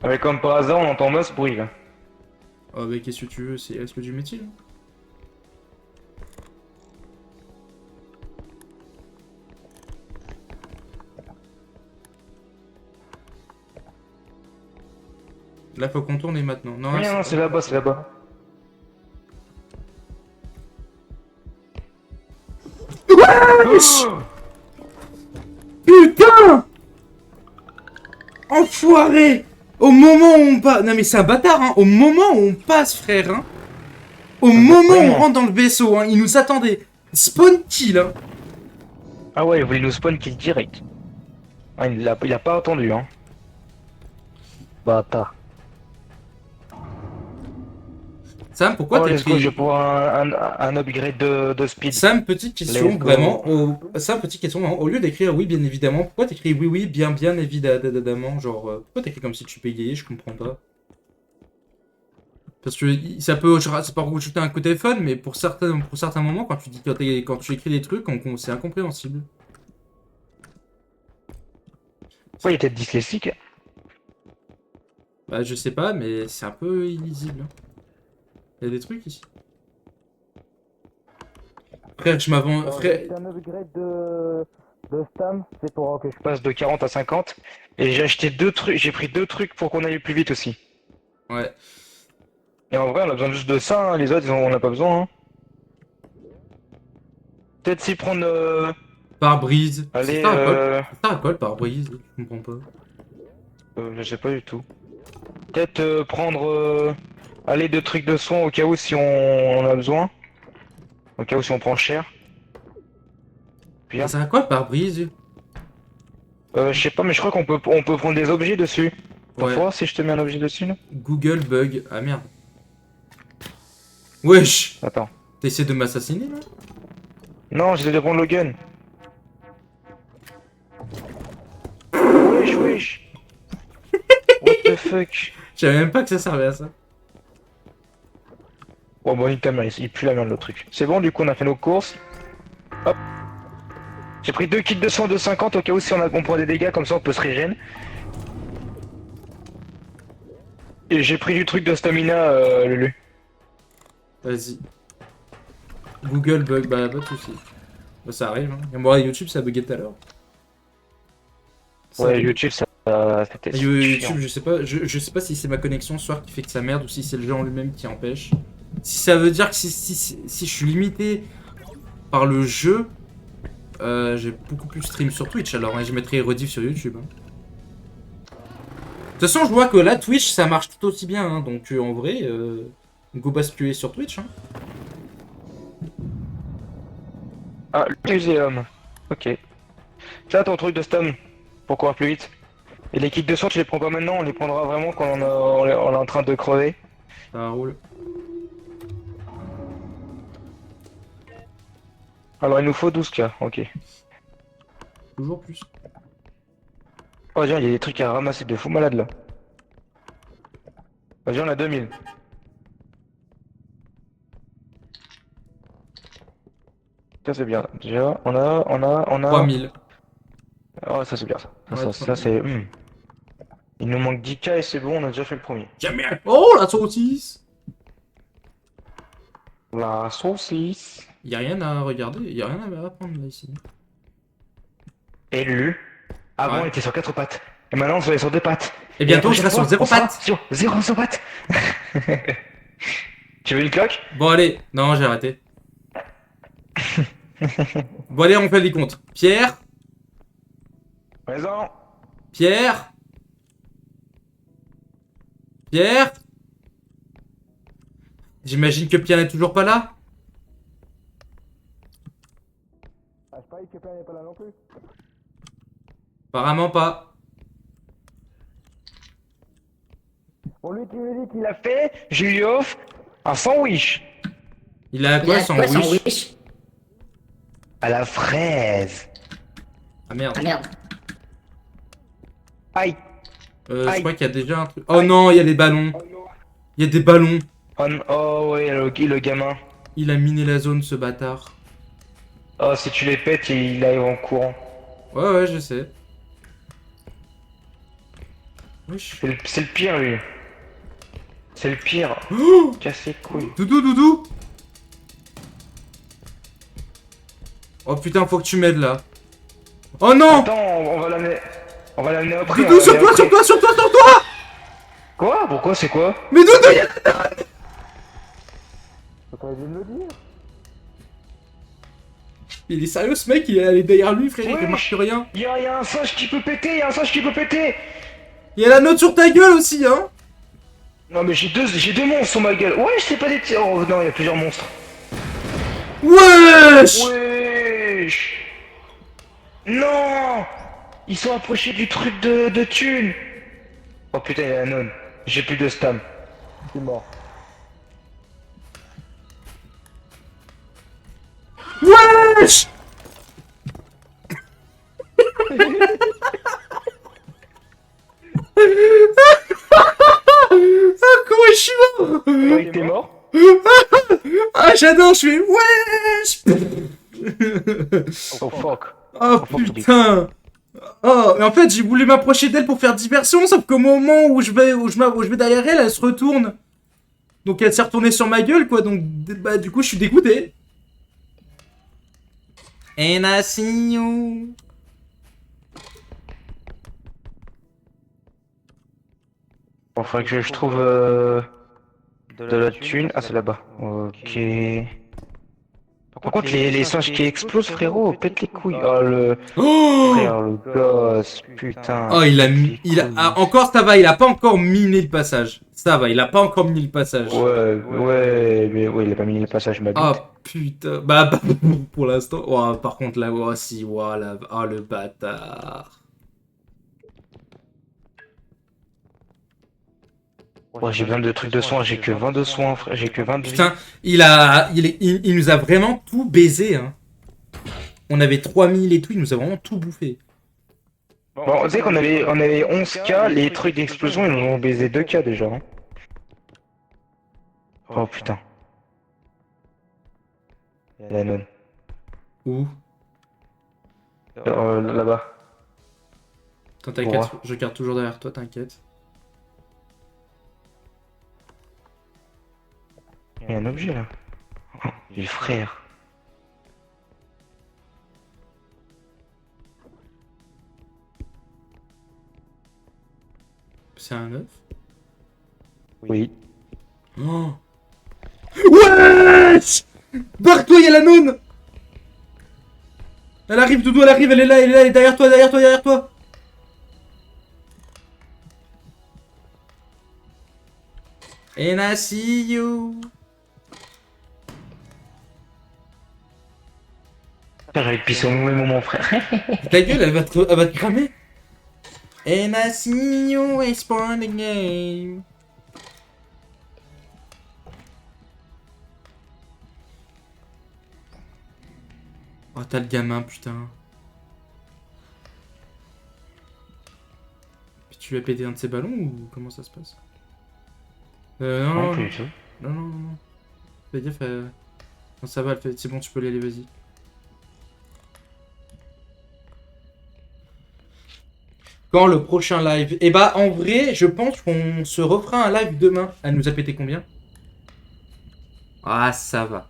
Mais comme par hasard, on entend ce bruit là. Ah bah qu'est-ce que tu veux, c'est risque du métier là. Là, faut qu'on tourne et maintenant. Non, Non, non, c'est là-bas, c'est là-bas. Putain! Enfoiré! Au moment où on passe... Non mais c'est un bâtard, hein! Au moment où on passe, frère, hein! Au moment où on rentre dans le vaisseau, hein! Il nous attendait. Spawn kill, hein! Ah ouais, il voulait nous spawn kill direct. Ah, il a pas attendu, hein. Bâtard. Sam, pourquoi Oh, let's go, t'écris... je vais pouvoir un upgrade de speed. Sam, petite question, Let's go. vraiment. Sam, petite question, vraiment. Au lieu d'écrire oui, bien évidemment, pourquoi t'écris oui, oui, bien, bien évidemment? Genre, pourquoi t'écris comme si tu payais? Je comprends pas. Parce que ça peut rajouter un côté fun, mais pour certains moments, quand tu écris des trucs, c'est incompréhensible. Pourquoi il était dyslexique? Bah, je sais pas, mais c'est un peu illisible. Hein. Il y a des trucs ici. Frère, je m'avance. Frère. C'est un upgrade de Stam, c'est pour que je Je passe de 40 à 50. Et j'ai acheté 2 trucs, j'ai pris 2 trucs pour qu'on aille plus vite aussi. Ouais. Et en vrai, on a besoin juste de ça, hein. Les autres, on n'a pas besoin. Hein. Peut-être s'y prendre. Pare-brise. Allez, C'est ça à quoi le pare-brise? Je comprends pas. je sais pas du tout. Peut-être prendre. Allez, 2 trucs de soins au cas où si on en a besoin. Au cas où si on prend cher. Bien. Ça sert à quoi le pare-brise? Je sais pas, mais je crois on peut prendre des objets dessus. Pour Ouais. voir si je te mets un objet dessus là. Google bug. Ah merde. Wesh! Attends. T'essaies de m'assassiner là? Non, j'essaie de prendre le gun. Wesh, wesh. What the fuck? Je savais même pas que ça servait à ça. Oh bon, nique ta mère, il pue la merde le truc. C'est bon, du coup on a fait nos courses. Hop. J'ai pris 2 kits de soins de 50 au cas où si on prend des dégâts, comme ça on peut se régénérer. Et j'ai pris du truc de stamina, Lulu. Vas-y. Google bug, bah pas de soucis. Bah, ça arrive, hein. Et moi, YouTube, ça a bugué tout à l'heure. Ouais, YouTube, c'était YouTube, chiant. je sais pas si c'est ma connexion ce soir qui fait que ça merde ou si c'est le jeu en lui-même qui empêche. Si ça veut dire que si je suis limité par le jeu, j'ai beaucoup plus stream sur Twitch alors, hein, je mettrai rediff sur YouTube. Hein. De toute façon, je vois que là, Twitch, ça marche tout aussi bien, hein, donc en vrai, go basculer sur Twitch. Hein. Ah, le muséum. Ok. Ça, ton truc de stam, pour courir plus vite. Et les kits de soins, tu les prends pas maintenant, on les prendra vraiment quand on est en train de crever. Ça roule. Alors il nous faut 12K, ok. Toujours plus. Oh viens, il y a des trucs à ramasser de fou malade là. Oh viens, on a 2000. Ça c'est bien. Déjà, on a... 3000. Oh ça c'est bien ça. Ouais, Ça 3000. c'est... Il nous manque 10K et c'est bon, on a déjà fait le premier. Jamais. Oh, la saucisse! La saucisse. Y a rien à regarder, y a rien à apprendre là ici. Et Lulu, avant Ouais. on était sur 4 pattes. Et maintenant on se met sur 2 pattes. Et bientôt, la je serai sur prochaine 0 fois, on pattes. sera Sur 0 pattes. Tu veux une cloque? Bon, allez. Non, j'ai arrêté. Bon, allez, on fait les comptes. Pierre. Présent. Pierre. Pierre. J'imagine que Pierre n'est toujours pas là. Ah, je parie que Pierre n'est pas là non plus. Apparemment pas. Bon, lui qui me dit qu'il a fait, je lui offre un sandwich. Il a quoi, sandwich? À la fraise. Ah merde. Ah merde. Aïe. Je Aïe. crois qu'il y a déjà un truc. Oh non, il y a les ballons. Il y a des ballons. Oh ouais, le gamin. Il a miné la zone, ce bâtard. Oh, si tu les pètes, il arrive en courant. Ouais, ouais, je sais. Wesh. C'est le pire, lui. C'est le pire. Oh Casse les couilles. Doudou, Doudou. Oh putain, faut que tu m'aides là. Oh non. Attends, on va l'amener. On va l'amener après. Doudou, sur toi, sur toi, sur toi, sur toi. Quoi? Pourquoi? C'est quoi? Mais Doudou. T'aurais dû me le dire. Il est sérieux ce mec, il est derrière lui, frère, il Wesh. remarque rien. Y a un singe qui peut péter, y a un singe qui peut péter. Il y a la note sur ta gueule aussi, hein. Non mais j'ai deux monstres sur ma gueule. Ouais, je sais pas des petits. Oh non, y a plusieurs monstres. Wesh. Wesh. Non. Ils sont approchés du truc de thunes. Oh putain, il y a un homme. J'ai plus de stam. C'est mort. Wesh. Ah, comment je suis mort. Ouais, t'es mort? Ah, j'adore, je fais wesh. Oh fuck. Oh putain. Oh, mais en fait, j'ai voulu m'approcher d'elle pour faire diversion, sauf qu'au moment où je vais derrière elle, elle se retourne. Donc elle s'est retournée sur ma gueule, quoi. Donc, bah, du coup, je suis dégoûté. And I see you. Bon, faudrait que je trouve de la thune. Ah, c'est là-bas. Ok. Par contre, les singes qui explosent, frérot, pète les couilles. Oh, Oh, frère, le gosse, putain. oh il a, pète les il a, couilles. ah, encore ça va, il a pas encore miné le passage. Ça va, il a pas encore miné le passage. Ouais, mais ouais, il a pas mis le passage, ma bite. Oh putain, bah, pour l'instant. Oh, par contre là, oh, si, oh, oh le bâtard. Ouais, j'ai besoin de trucs de soins, j'ai que 22 soins, frère, j'ai que 22. Putain, il nous a vraiment tout baisé, hein. On avait 3000 et tout, il nous a vraiment tout bouffé. Bon, tu sais qu'on avait 11K, les trucs d'explosion, ils nous ont baisé 2K déjà. Hein. Oh putain. Il y a la nonne. Où? Là-bas. Attends, t'inquiète, Ouais. je garde toujours derrière toi, t'inquiète. Il y a un objet là. Oh, les frères. C'est un œuf? Oui. Oh. Wesh! Barre-toi, y'a la nonne! Elle arrive, Doudou, elle arrive, elle est là, elle est derrière toi, derrière toi, derrière toi! And I see you! J'avais pissé au mauvais moment, frère. Ta gueule, elle va te cramer! And I see you respawn again! Oh, t'as le gamin, putain. Puis tu lui as pété un de ses ballons ou comment ça se passe? Non, Non, non, plus non, du tout. non, non, non. Fais gaffe, non, ça va, c'est bon, tu peux y aller, vas-y. Quand le prochain live? Eh bah, en vrai, je pense qu'on se refera un live demain. Elle nous a pété combien? Ah, ça va.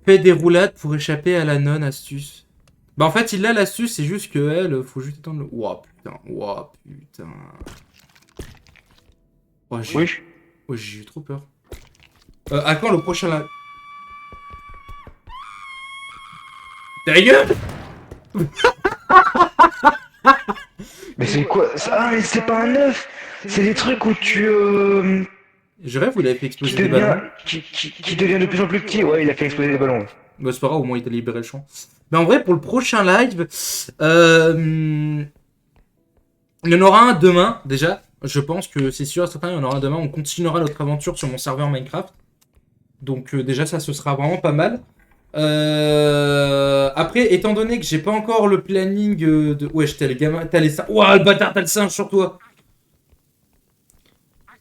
Fais des roulades pour échapper à la non-astuce. Bah, en fait, il a l'astuce, c'est juste que elle, faut juste étendre le... Ouah, putain, ouah, putain. Oh, Oui. j'ai eu trop peur. À quand le prochain live? Ta gueule! Mais c'est quoi ça? Ah, mais c'est pas un œuf! C'est des trucs où tu. Je rêve, vous l'avez fait exploser des ballons. Qui devient de plus en plus petit. Ouais, il a fait exploser des ballons. Bah, c'est pas grave, au moins il t'a libéré le champ. Mais en vrai, pour le prochain live, il y en aura un demain, déjà. Je pense que c'est sûr, certain, il y en aura un demain. On continuera notre aventure sur mon serveur Minecraft. Donc déjà, ça, ce sera vraiment pas mal. Après, étant donné que j'ai pas encore le planning de... Wesh, t'as les gamins, t'as les singes... Ouah, le bâtard, t'as le singe sur toi.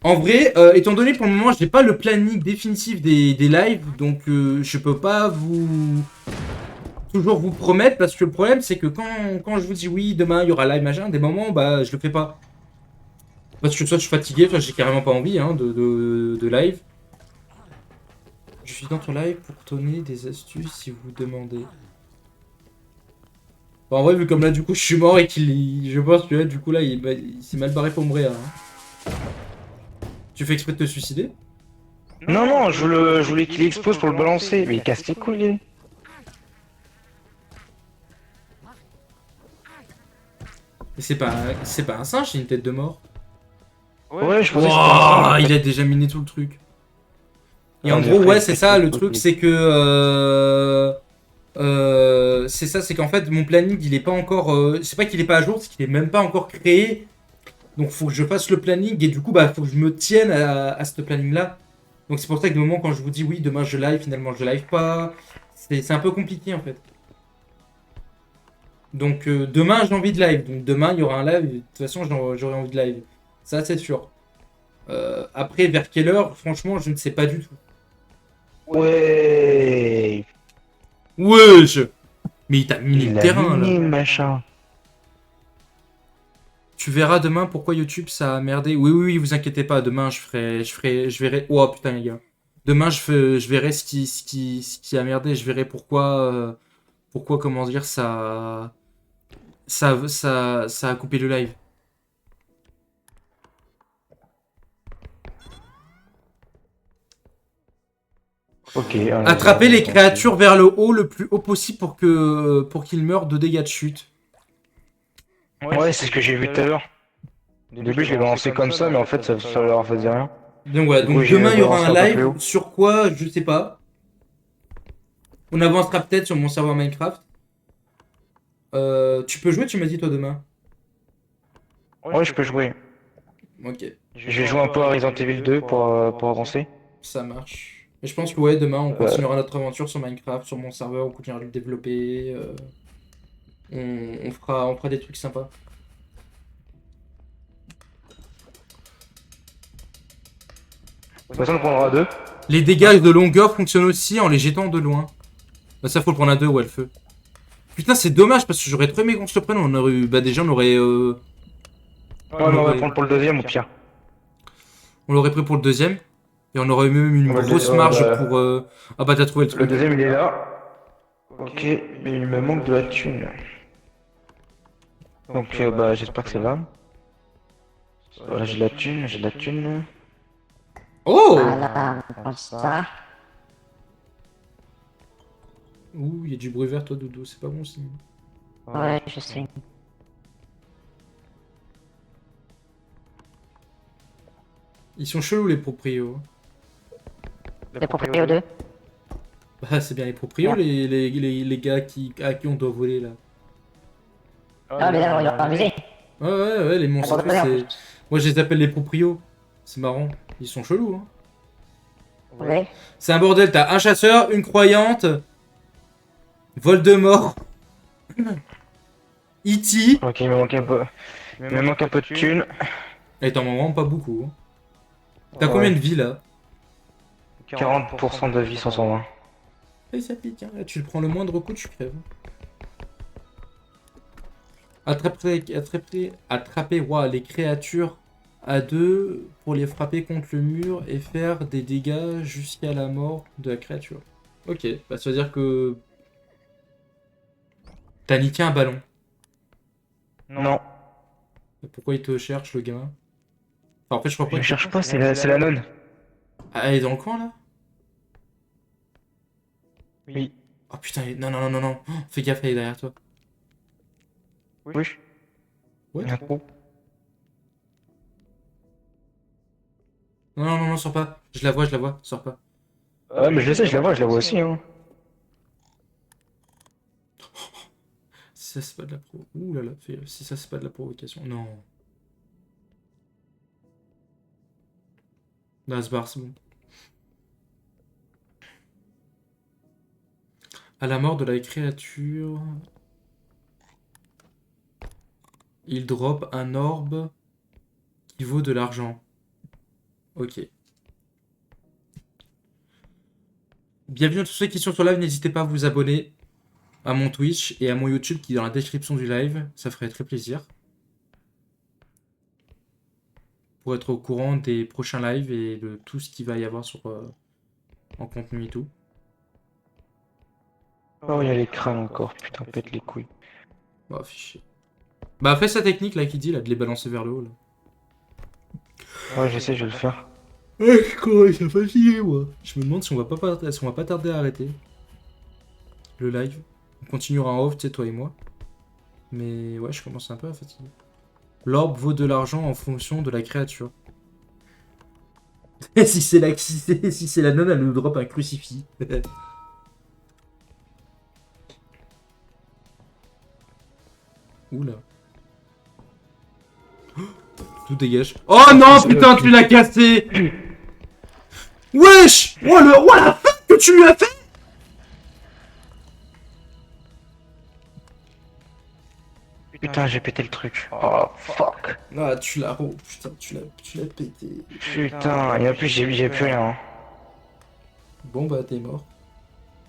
En vrai, étant donné pour le moment, j'ai pas le planning définitif des lives, donc je peux pas toujours vous promettre, parce que le problème, c'est que quand je vous dis oui, demain il y aura live, machin, des moments, bah je le fais pas. Parce que soit je suis fatigué, soit j'ai carrément pas envie hein, de live. Je suis dans ton live pour donner des astuces si vous demandez. Bon, en vrai, vu comme là, du coup, je suis mort et je pense que là, du coup, là, il s'est mal barré pour mourir. Hein. Tu fais exprès de te suicider? Non, non, je voulais qu'il explose pour le balancer, mais il casse les couilles. Lui. Mais c'est pas un singe, c'est une tête de mort. Ouais, je pensais que c'était un Wouah, singe, en il fait. a déjà miné tout le truc. Et Ah, en mais gros, après, ouais, il c'est pète ça, les le couilles, truc, lui. c'est que... c'est ça, c'est qu'en fait, mon planning, il est pas encore... c'est pas qu'il est pas à jour, c'est qu'il est même pas encore créé. Donc, faut que je fasse le planning, et du coup, bah, faut que je me tienne à ce planning-là. Donc, c'est pour ça que de moment, quand je vous dis oui, demain je live, finalement, je live pas. C'est un peu compliqué, en fait. Donc, demain, j'ai envie de live. Donc, demain, il y aura un live, de toute façon, j'aurai envie de live. Ça, c'est sûr. Après, vers quelle heure, franchement, je ne sais pas du tout. Ouais, Wesh! Mais il t'a miné le il a terrain là. miné le machin. Tu verras demain pourquoi YouTube ça a merdé. Oui, oui, oui, vous inquiétez pas. Demain je verrai. Oh putain les gars. Demain je verrai ce qui a merdé. Je verrai pourquoi comment dire ça a coupé le live. Ok, on a Attraper les compris. créatures vers le haut le plus haut possible pour qu'ils meurent de dégâts de chute. Ouais, c'est ce que j'ai vu tout à l'heure. Au début, je l'ai balancé comme ça, mais en fait, ça leur faisait rien. Donc voilà. Du coup, Donc j'ai demain il y aura balancé un un peu plus live haut. sur quoi je sais pas. On avancera peut-être sur mon serveur Minecraft. Tu peux jouer, tu m'as dit toi demain. Ouais, je peux jouer. Ok, Je vais jouer un peu à Resident Evil 2 pour avancer. ça marche. Et je pense que ouais, demain on Euh, continuera notre aventure sur Minecraft, sur mon serveur, on continuera de le développer. On fera des trucs sympas. de toute façon, on prendra deux. Les dégâts de longueur fonctionnent aussi en les jetant de loin. Bah, ça faut le prendre à deux, ouais, le feu. Putain, c'est dommage parce que j'aurais trop aimé qu'on se le prenne. On aurait eu. Bah, déjà, Ouais, mais on va prendre pour le deuxième au pire. on l'aurait pris pour le deuxième. Et on aurait eu même une grosse marge pour. Ah, bah, t'as trouvé le Le truc. deuxième, il est là. Ok, mais il me manque de la thune. Donc, bah, j'espère que c'est là. Voilà, j'ai de la thune, j'ai de la thune. Oh! Voilà, comme ça. Ouh, il y a du bruit vert, toi, Doudou, c'est pas bon signe. Ouais, je sais. Ils sont chelous, les proprios. C'est pour Prio 2. Bah, c'est bien les proprios, les gars à qui on doit voler là. Ah, mais là, on l'a amusé. Ouais, les monstres, Abandonné, en c'est. Moi, je les appelle les proprios. C'est marrant. Ils sont chelous, hein. Ouais. C'est un bordel, t'as un chasseur, une croyante, Voldemort, E.T. Ok, il me manque un peu. Il me manque un peu de thune. Et t'en manques vraiment pas beaucoup. Hein. T'as combien de Ouais. vies là? 40% de vie, 520. Et ça pique, hein. Là, tu le prends le moindre coup, tu crèves. Attraper ouah, les créatures à deux pour les frapper contre le mur et faire des dégâts jusqu'à la mort de la créature. Ok, bah ça veut dire que t'as niqué un ballon. Non, Pourquoi il te cherche le gamin? Enfin, en fait, je crois je pas que... cherche pas, c'est la nonne. Ah, elle est dans le coin là? Oui. Oh putain, non. Oh, fais gaffe, elle est derrière toi. Oui. What? Il y a un trou. Non, sors pas. Je la vois, sors pas. Ouais, mais je le sais, je la vois aussi, hein. Si ça, c'est pas de la pro... Ouh là là, si ça, c'est pas de la provocation. Non. Nasbar, c'est bon. À la mort de la créature, il drop un orbe qui vaut de l'argent. Ok. Bienvenue à tous ceux qui sont sur live, n'hésitez pas à vous abonner à mon Twitch et à mon YouTube qui est dans la description du live, ça ferait très plaisir. Pour être au courant des prochains lives et de tout ce qu'il va y avoir sur, en contenu et tout. Oh, il y a les crânes encore, putain, pète les couilles. Bah, fichier. Bah, fais sa technique là qui dit là, de les balancer vers le haut là. Ouais, je sais, je vais le faire. Ouais, je commence à fatiguer moi. Je me demande si on va pas tarder à arrêter le live. On continuera en off, tu sais, toi et moi. Mais ouais, je commence un peu à fatiguer. L'orbe vaut de l'argent en fonction de la créature. si c'est la nonne, elle nous drop un crucifix. Oula. Tout dégage. Oh non, putain, tu l'as cassé. Wesh. Oh la fuck que tu lui as fait. Putain, j'ai pété le truc. Oh, fuck. Ah, tu l'as... Oh, putain, tu l'as pété. Putain, et en plus, j'ai plus rien. Hein. Bon, bah, t'es mort.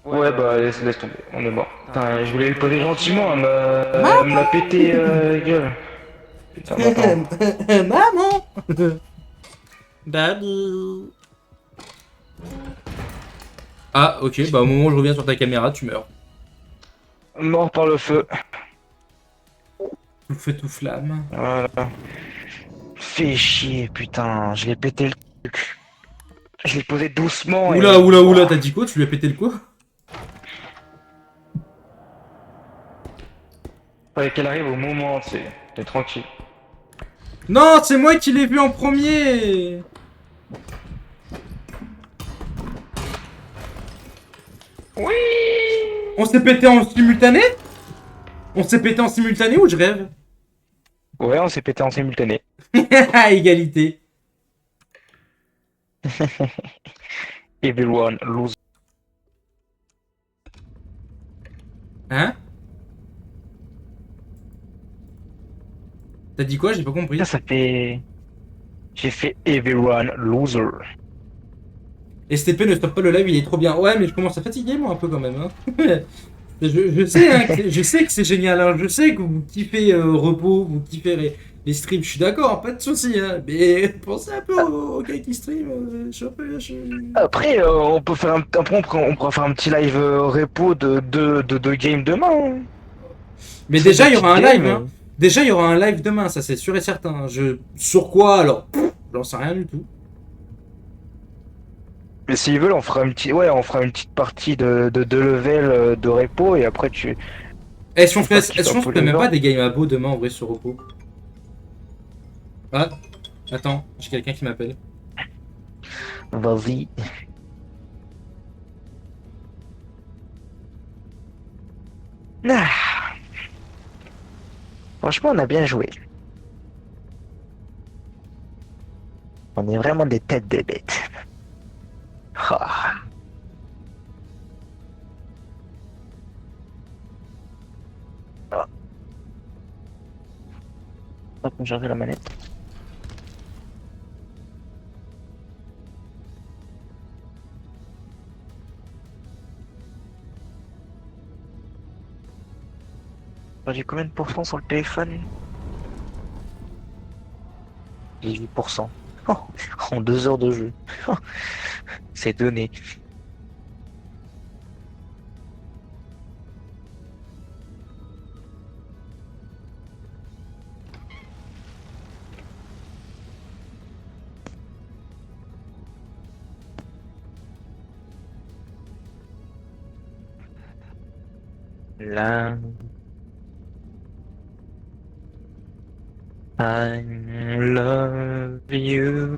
Ouais, bah, laisse tomber, on est mort. Putain, je voulais le poser gentiment, elle me l'a pété, gueule. Putain, attends. Maman. Daddy. Ah, ok, bah, au moment où je reviens sur ta caméra, tu meurs. Mort par le feu. Tout feu, tout flamme. Voilà. Fais chier, putain, je l'ai pété le truc. Je l'ai posé doucement. Oula, t'as dit quoi? Tu lui as pété le quoi? Fallait qu'elle arrive au moment, tu sais. T'es tranquille. Non, c'est moi qui l'ai vu en premier. Oui. On s'est pété en simultané? On s'est pété en simultané ou je rêve? Ouais, on s'est pété en simultané. Égalité. Everyone lose. Hein? T'as dit quoi? J'ai pas compris. Ça fait... J'ai fait everyone loser. STP ne stoppe pas le live, il est trop bien. Ouais, mais je commence à fatiguer moi un peu quand même. Hein. je sais, hein, je sais que c'est génial. Hein. Je sais que vous kiffez repos, vous kiffez les streams. Je suis d'accord, pas de soucis. Hein. Mais pensez un peu aux gars qui stream. Je suis un peu. Après, on peut faire on pourra faire un petit live repo de game demain. Hein. Mais déjà, il y aura un live. Hein. Déjà, il y aura un live demain, ça c'est sûr et certain. Sur quoi alors? J'en sais rien du tout. Mais s'ils veulent, on fera une petite partie de level de repo et après tu. Est-ce qu'on fait même pas des games à beau demain en vrai sur repos? Ah, attends, j'ai quelqu'un qui m'appelle. Vas-y. Ah. Franchement, on a bien joué. On est vraiment des têtes de bêtes. Ah. Ah. Hop, on charge la manette. J'ai combien de pourcents sur le téléphone? 18%. Oh, en 2 heures de jeu. C'est donné. Là. I love you.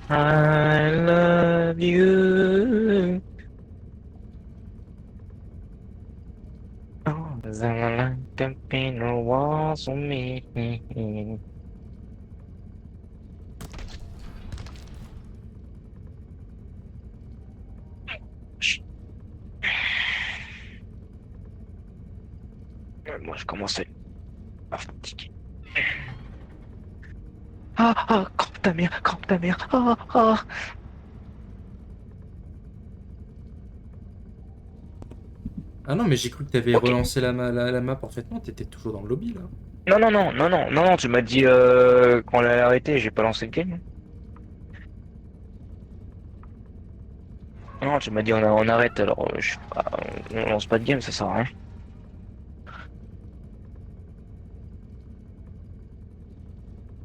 I love you. Oh, the campaign was on me. Moi, je commençais à fatiguer. Ah, ta mère, crampe ta mère. Oh, oh. Ah non, mais j'ai cru que t'avais Ok. relancé la map parfaitement, t'étais toujours dans le lobby là. Non, non, non, non, non, non, non, tu m'as dit qu'on l'allait arrêter, j'ai pas lancé le game. Non, tu m'as dit on arrête, alors je sais pas, on lance pas de game, ça sert à rien.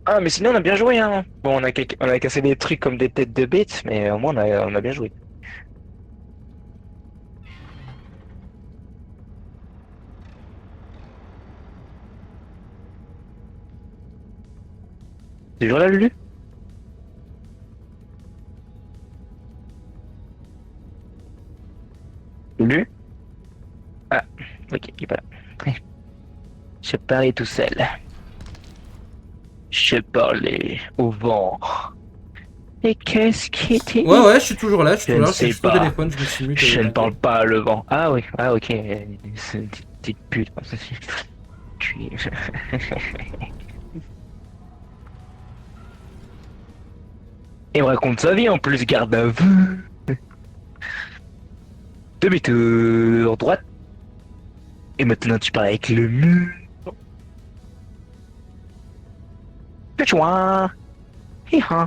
Ah, mais sinon on a bien joué, hein. Bon, on a cassé des trucs comme des têtes de bêtes, mais au moins on a bien joué. T'es toujours là, Lulu? Lulu? Ah, ok, il est pas là. Je parlais tout seul. Je parlais au vent. Et qu'est-ce qui était Ouais, ouais, je suis toujours là, je suis Je toujours ne là, c'est sais juste au pas. téléphone, je me suis muté. Je ne t'inquiète. parle pas le vent. Ah oui, ah ok. C'est une petite pute. Je suis... Il me raconte sa vie en plus, garde à vue. Demi-tour droite. Et maintenant tu parles avec le mur. Le choix. Hi-ha.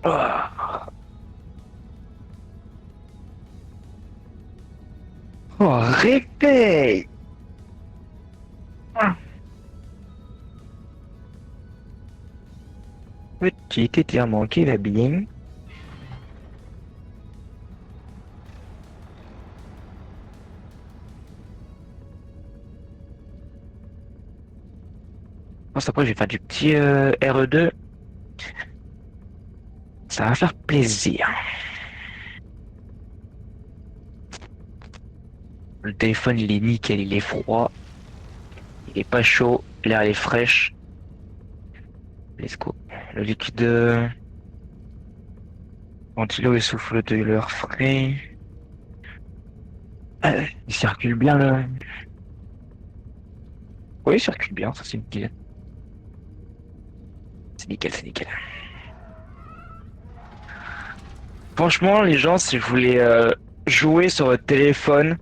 Ah. Oh, réveille. Ah. Petit étirement qui va bien. Ensuite, après, je vais faire du petit RE2. Ça va faire plaisir. Le téléphone, il est nickel, il est froid. Il est pas chaud, l'air est fraîche. Let's go. Le liquide ventilo et souffle de l'air frais. Il circule bien là. Oui, il circule bien, ça c'est nickel. C'est nickel, c'est nickel. Franchement, les gens, si vous voulez jouer sur votre téléphone,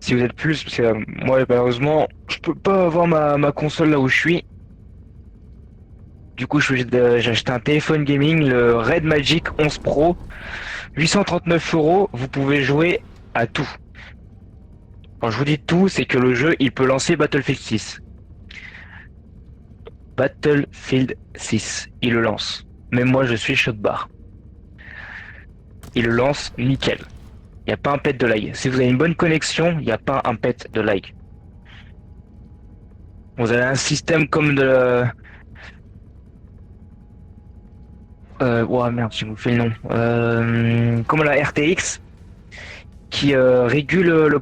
si vous êtes plus, parce que moi malheureusement, je peux pas avoir ma console là où je suis. Du coup, j'ai acheté un téléphone gaming, le Red Magic 11 Pro, 839 €. Vous pouvez jouer à tout. Quand je vous dis tout, c'est que le jeu, il peut lancer Battlefield 6. Battlefield 6, il le lance. Même moi, je suis chaud de barre. Il le lance nickel. Il n'y a pas un pet de lag. Si vous avez une bonne connexion, il n'y a pas un pet de lag. Vous avez un système comme de... oh merde, je vous fais le nom. Comme la RTX, qui régule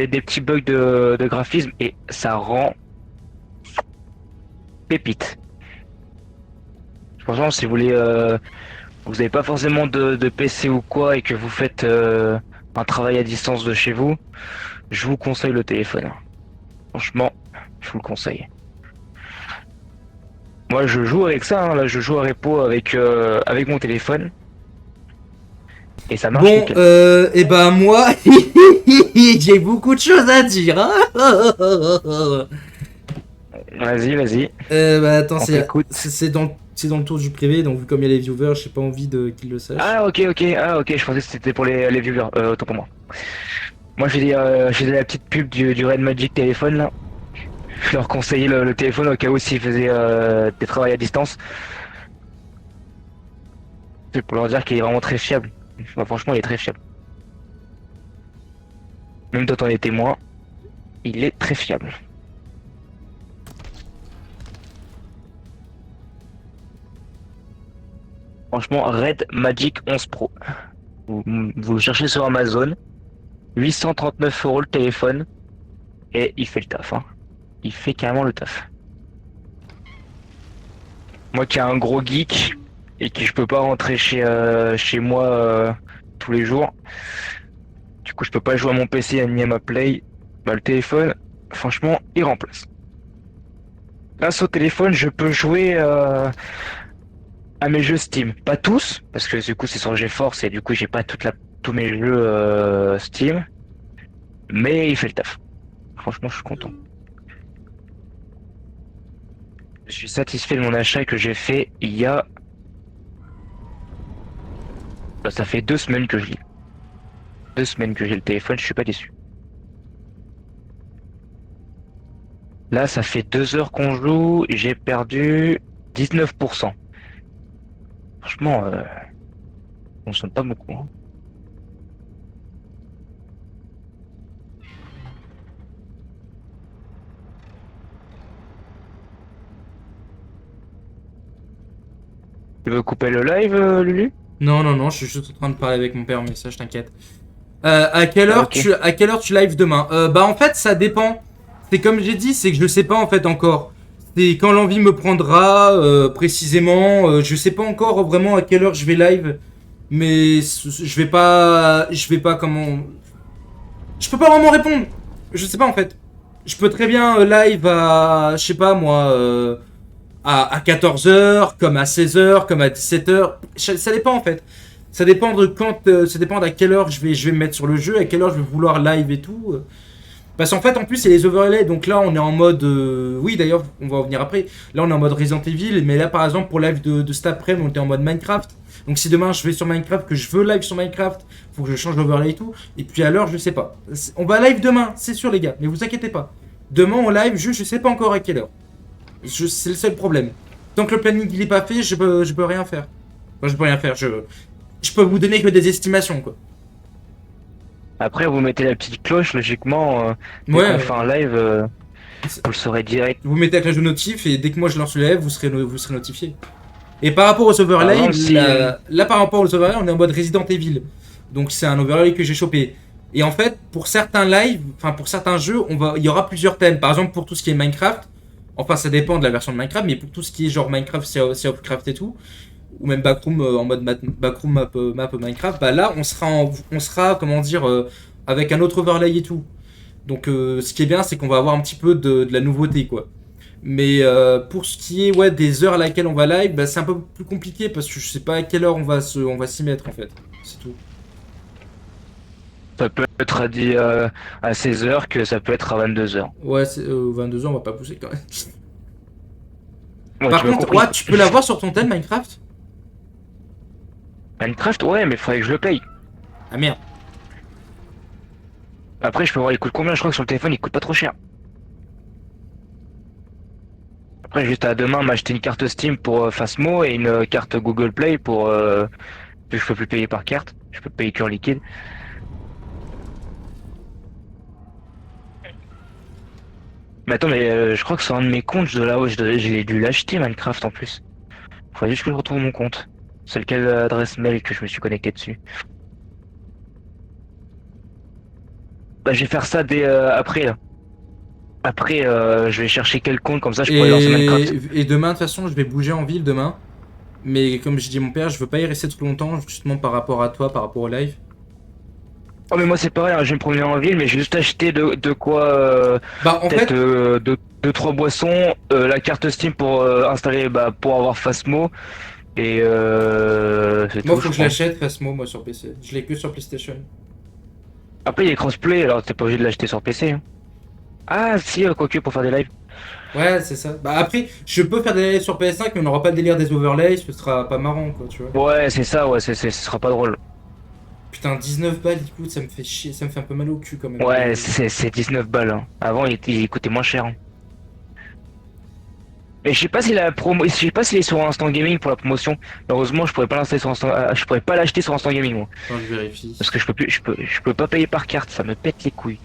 des petits bugs de graphisme et ça rend pépite. Franchement, si vous voulez, vous n'avez pas forcément de PC ou quoi et que vous faites un travail à distance de chez vous, je vous conseille le téléphone. Franchement, je vous le conseille. Moi, je joue avec ça, hein. Là, je joue à repo avec mon téléphone. Et ça marche Bon, nickel. et ben moi, j'ai beaucoup de choses à dire. Hein. Vas-y, vas-y. Bah attends, On c'est t'écoute. c'est dans le tour du privé, donc vu comme il y a les viewers, j'ai pas envie qu'ils le sachent. Ah, ok, ok, ah, ok, je pensais que c'était pour les viewers. Autant pour moi. Moi, j'ai la petite pub du Red Magic téléphone là. Je leur conseillais le téléphone au cas où s'ils faisaient des travaux à distance. C'est pour leur dire qu'il est vraiment très fiable. Enfin, franchement, il est très fiable. Même toi, t'en es témoin. Il est très fiable. Franchement, Red Magic 11 Pro. Vous le cherchez sur Amazon. 839 € le téléphone. Et il fait le taf. Hein. Il fait carrément le taf. Moi qui ai un gros geek et qui je peux pas rentrer chez moi tous les jours. Du coup je peux pas jouer à mon PC ni à ma Play. Bah le téléphone, franchement, il remplace. grâce au téléphone, je peux jouer à mes jeux Steam. Pas tous, parce que du coup c'est sur GeForce et du coup j'ai pas tous mes jeux Steam. Mais il fait le taf. Franchement, je suis content. Je suis satisfait de mon achat que j'ai fait il y a... Bah, ça fait 2 semaines que je l'ai. 2 semaines que j'ai le téléphone, je suis pas déçu. Là, ça fait 2 heures qu'on joue, j'ai perdu 19%. Franchement, on sonne pas beaucoup, hein. Tu veux couper le live, Lulu? Non, non, non, je suis juste en train de parler avec mon père, mais ça, je t'inquiète. À quelle heure Ok. à quelle heure tu live demain? Bah en fait ça dépend. C'est comme j'ai dit, c'est que je sais pas en fait encore. C'est quand l'envie me prendra précisément. Je sais pas encore vraiment à quelle heure je vais live, mais je vais pas comment. Je peux pas vraiment répondre. Je sais pas en fait. Je peux très bien live à je sais pas moi à 14 h, comme à 16 h, comme à 17 h. Ça dépend en fait. Ça dépend de quand, ça dépend d'à quelle heure je vais me mettre sur le jeu, à quelle heure je vais vouloir live et tout. Parce qu'en fait, en plus, c'est les overlays. Donc là, on est en mode. Oui, d'ailleurs, on va en venir après. Là, on est en mode Resident Evil. Mais là, par exemple, pour live de cet après-midi, on était en mode Minecraft. Donc si demain je vais sur Minecraft, que je veux live sur Minecraft, faut que je change l'overlay et tout. Et puis à l'heure, je sais pas. On va live demain, c'est sûr, les gars. Mais vous inquiétez pas. Demain, on live, je sais pas encore à quelle heure. C'est le seul problème. Tant que le planning il est pas fait, je peux rien faire. Enfin, je peux rien faire. Je peux vous donner que des estimations, quoi. Après, vous mettez la petite cloche, logiquement, dès Ouais, qu'on fait un live, vous le saurez direct. vous mettez la cloche de notif et dès que moi je lance le live, vous serez notifié. Et par rapport aux Par overlays, exemple, si... là par rapport aux overlays, on est en mode Resident Evil. Donc c'est un overlay que j'ai chopé. Et en fait, pour certains lives, enfin pour certains jeux, il y aura plusieurs thèmes. Par exemple, pour tout ce qui est Minecraft, enfin ça dépend de la version de Minecraft, mais pour tout ce qui est genre Minecraft, Sea of Craft et tout, ou même Backroom en mode Backroom map Minecraft, bah là on sera comment dire avec un autre overlay et tout. Donc ce qui est bien, c'est qu'on va avoir un petit peu de la nouveauté quoi. Mais pour ce qui est ouais, des heures à laquelle on va live, bah, c'est un peu plus compliqué parce que je sais pas à quelle heure on va s'y mettre en fait. C'est tout. Ça peut être dit à 16 h que ça peut être à 22 h. Ouais, 22 heures, on va pas pousser quand même. Ouais, Par tu m'as contre, compris. ouais, tu peux l'avoir sur ton thème Minecraft? Minecraft, ouais, mais faudrait que je le paye. Ah merde. Après, je peux voir, il coûte combien? Je crois que sur le téléphone, il coûte pas trop cher. Après, juste à demain, m'acheter une carte Steam pour Phasmo et une carte Google Play pour... vu que je peux plus payer par carte. Je peux payer que en liquide. Mais attends, mais je crois que sur un de mes comptes, j'ai dû l'acheter Minecraft en plus. Faudrait juste que je retrouve mon compte. C'est lequel adresse mail que je me suis connecté dessus. Bah, je vais faire ça dès après là. Après, je vais chercher quel compte comme ça je pourrais lancer Minecraft. Et demain, de toute façon, je vais bouger en ville demain. Mais comme je dis mon père, je veux pas y rester trop longtemps, justement par rapport à toi, par rapport au live. Oh mais moi c'est pareil, hein, je vais me promener en ville, mais j'ai juste acheté de quoi Bah en peut-être fait, deux trois boissons, la carte Steam pour installer pour avoir Phasmo et c'est moi tout. faut que je Crois. l'achète Phasmo moi sur PC. Je l'ai que sur PlayStation. Après il est crossplay, alors t'es pas obligé de l'acheter sur PC. Hein. Ah si, quoique pour faire des lives. Ouais, c'est ça. Bah après, je peux faire des lives sur PS5, mais on n'aura pas le délire des overlays, ce sera pas marrant quoi, tu vois. Ouais c'est ça, ouais ce sera pas drôle. Putain, 19 balles, écoute, ça me fait chier, ça me fait un peu mal au cul quand même. Ouais c'est 19 balles. Hein. Avant il coûtait moins cher. Hein. Mais je sais pas si la promo, je sais pas s'il est sur Instant Gaming pour la promotion. Heureusement, je pourrais pas l'installer sur Instant, je pourrais pas l'acheter sur Instant Gaming moi, Attends, je vérifie. parce que je peux plus, je peux pas payer par carte, ça me pète les couilles.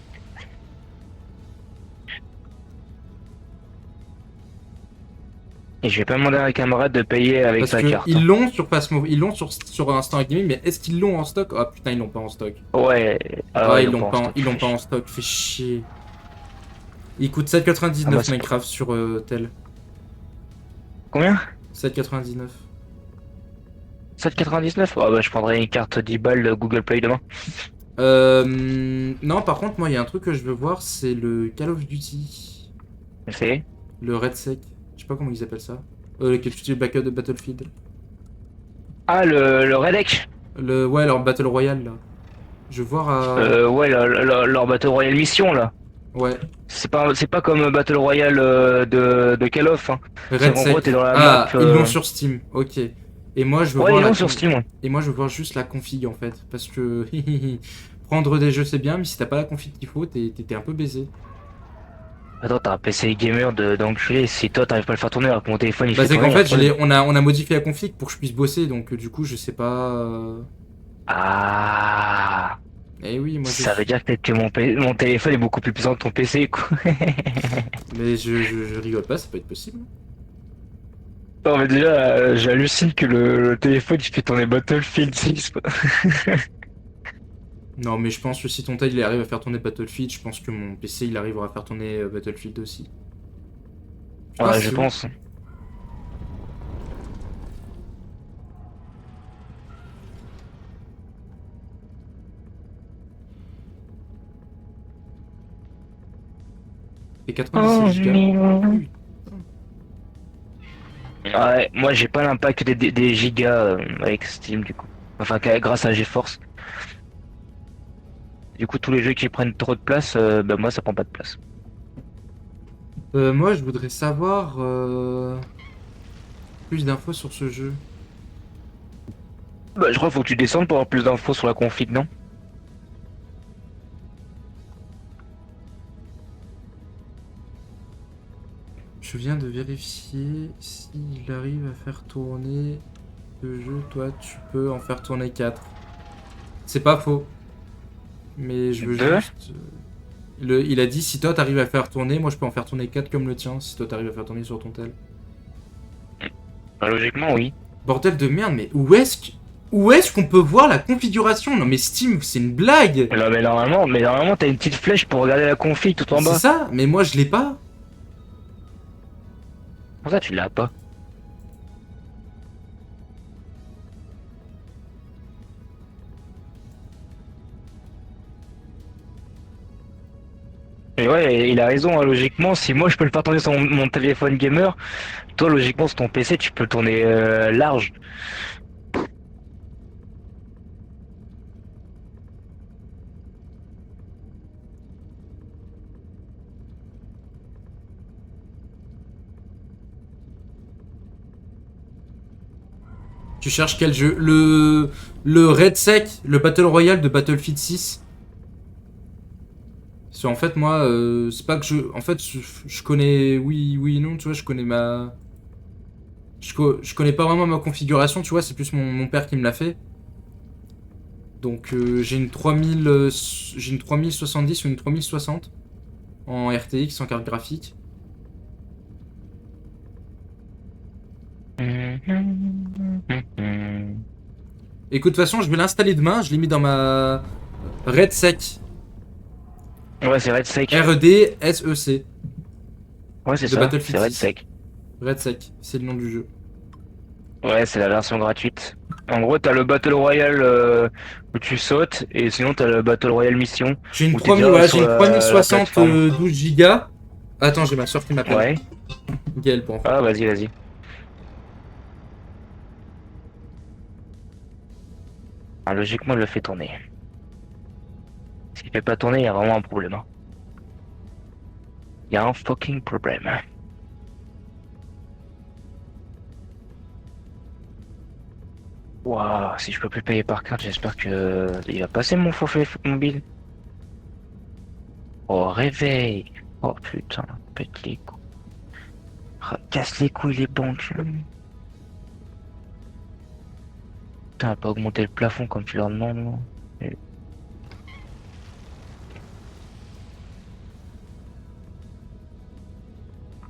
Et je vais pas demander à un camarade de payer avec Parce sa que carte. ils Hein. l'ont sur Phasmo, ils l'ont sur Instant Gaming, mais est-ce qu'ils l'ont en stock? Ah putain, ils l'ont pas en stock. Ouais. Ah, Ouais, ils l'ont en pas, stock. ils l'ont pas en stock, fait chier. Il coûte Ah, 7,99 bah, c'est- Minecraft sur tel. Combien? 7,99. 7,99? Ah bah je prendrai une carte 10 balles de Google Play demain. Non, par contre, moi, il y a un truc que je veux voir, c'est le Call of Duty. C'est. Le Red Sec. Je sais pas comment ils appellent ça. Les Call of Duty de Battlefield. Ah, le Redec. Ouais, leur Battle Royale là. Je veux voir à. Ouais, leur Battle Royale mission là. Ouais. C'est pas comme Battle Royale de Call of. Hein. C'est Red qu'en gros, Sec. t'es dans la Ah, map. ils l'ont sur Steam. Ok. Et moi, je veux Ouais, voir ils la l'ont sur Steam. Ouais. Et moi, je veux voir juste la config en fait. Parce que prendre des jeux, c'est bien, mais si t'as pas la config qu'il faut, t'es un peu baisé. Attends, t'as un PC gamer d'enculé. Si toi, t'arrives pas à le faire tourner alors que mon téléphone il Bah, fait c'est tourner. qu'en fait, après- on a modifié la config pour que je puisse bosser, donc du coup, je sais pas. Ah. Eh oui, moi Ça veut dire peut-être que mon téléphone est beaucoup plus puissant que ton PC, quoi. Mais je rigole pas, ça peut être possible. Non, mais déjà, j'hallucine que le téléphone il fait tourner Battlefield 6. Non, mais je pense que si ton tel il arrive à faire tourner Battlefield, je pense que mon PC il arrivera à faire tourner Battlefield aussi. Putain, Ouais, c'est je où pense. Et 97 gigas. Ouais, moi j'ai pas l'impact des gigas avec Steam du coup. Enfin, grâce à GeForce. Du coup, tous les jeux qui prennent trop de place, bah moi ça prend pas de place. Moi, je voudrais savoir plus d'infos sur ce jeu. Bah, je crois qu'il faut que tu descendes pour avoir plus d'infos sur la config, non? Je viens de vérifier s'il arrive à faire tourner ce jeu. Toi, tu peux en faire tourner 4. C'est pas faux. Mais je veux Deux juste. Il a dit si toi t'arrives à faire tourner, moi je peux en faire tourner 4 comme le tien, si toi t'arrives à faire tourner sur ton tel. Bah, logiquement, oui. Bordel de merde, mais où est-ce qu'on peut voir la configuration? Non mais Steam, c'est une blague! Non, mais normalement, t'as une petite flèche pour regarder la config tout en C'est bas. ça, mais moi je l'ai pas. Pour ça, tu l'as pas. Et ouais, il a raison, hein, logiquement, si moi je peux le faire tourner sur mon téléphone gamer, toi logiquement sur ton PC tu peux le tourner large. Tu cherches quel jeu? Le Red Sec, le Battle Royale de Battlefield 6. Parce qu'en fait, moi, c'est pas que je. En fait, je connais. Oui, oui et non, tu vois, je connais ma. Je connais pas vraiment ma configuration, tu vois, c'est plus mon père qui me l'a fait. Donc, j'ai une 3070 ou une 3060 en RTX, en carte graphique. Écoute, de toute façon, je vais l'installer demain, je l'ai mis dans ma Red Sec. Ouais, c'est RedSec. REDSEC. Ouais, c'est de ça, Battlefield c'est 6. RedSec. Red Sec, c'est le nom du jeu. Ouais, c'est la version gratuite. En gros, t'as le Battle Royale où tu sautes, et sinon t'as le Battle Royale mission J'ai une où t'es 3000, déjà voilà, sur j'ai une la 3060 plateforme. 12 Go. Attends, j'ai ma soeur qui m'appelle. Ouais. Gaël pour en faire. Ah, vas-y, vas-y. Ah, logiquement, il le fait tourner. S'il fait pas tourner, il y a vraiment un problème. Hein. Il y a un fucking problème. Waouh, si je peux plus payer par carte, j'espère que il va passer mon forfait mobile. Oh, réveil. Oh putain, pète les couilles. Ah, casse les couilles les banques. Putain, pas augmenter le plafond comme tu leur demandes. Non.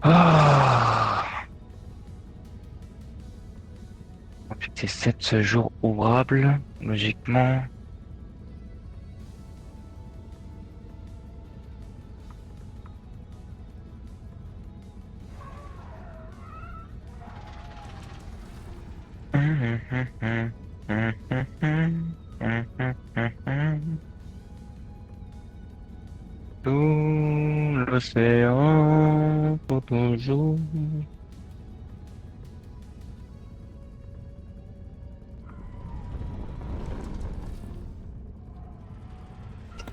Ah. C'est 7 jours ouvrables, logiquement. Tout l'océan pour toujours.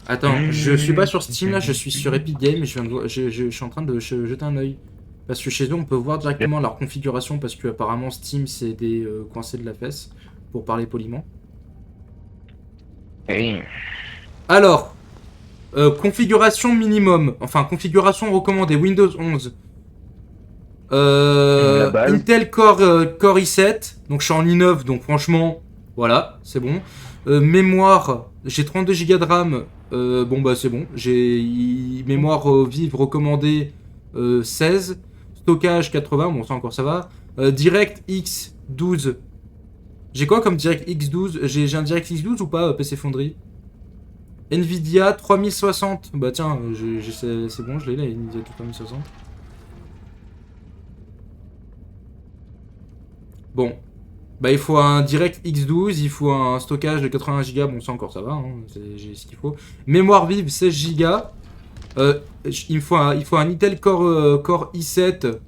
Attends, je suis pas sur Steam là, je suis sur Epic Games et je suis en train de jeter un œil. Parce que chez eux, on peut voir directement leur configuration parce que apparemment Steam, c'est des coincés de la fesse, pour parler poliment. Oui. Alors, configuration minimum, enfin configuration recommandée, Windows 11. La base. Intel Core, Core i7, donc je suis en i9, donc franchement, voilà, c'est bon. Mémoire, j'ai 32 Go de RAM, bon bah c'est bon. J'ai mémoire vive recommandée 16, stockage 80, bon ça encore ça va. DirectX 12. J'ai quoi comme DirectX 12? J'ai un DirectX 12 ou pas, PC Foundry? Nvidia 3060, bah tiens, c'est bon, je l'ai là, Nvidia 3060. Bon, bah il faut un DirectX 12, il faut un stockage de 80 Go, bon ça encore ça va, hein, j'ai ce qu'il faut. Mémoire vive 16 Go, il faut un Intel Core i7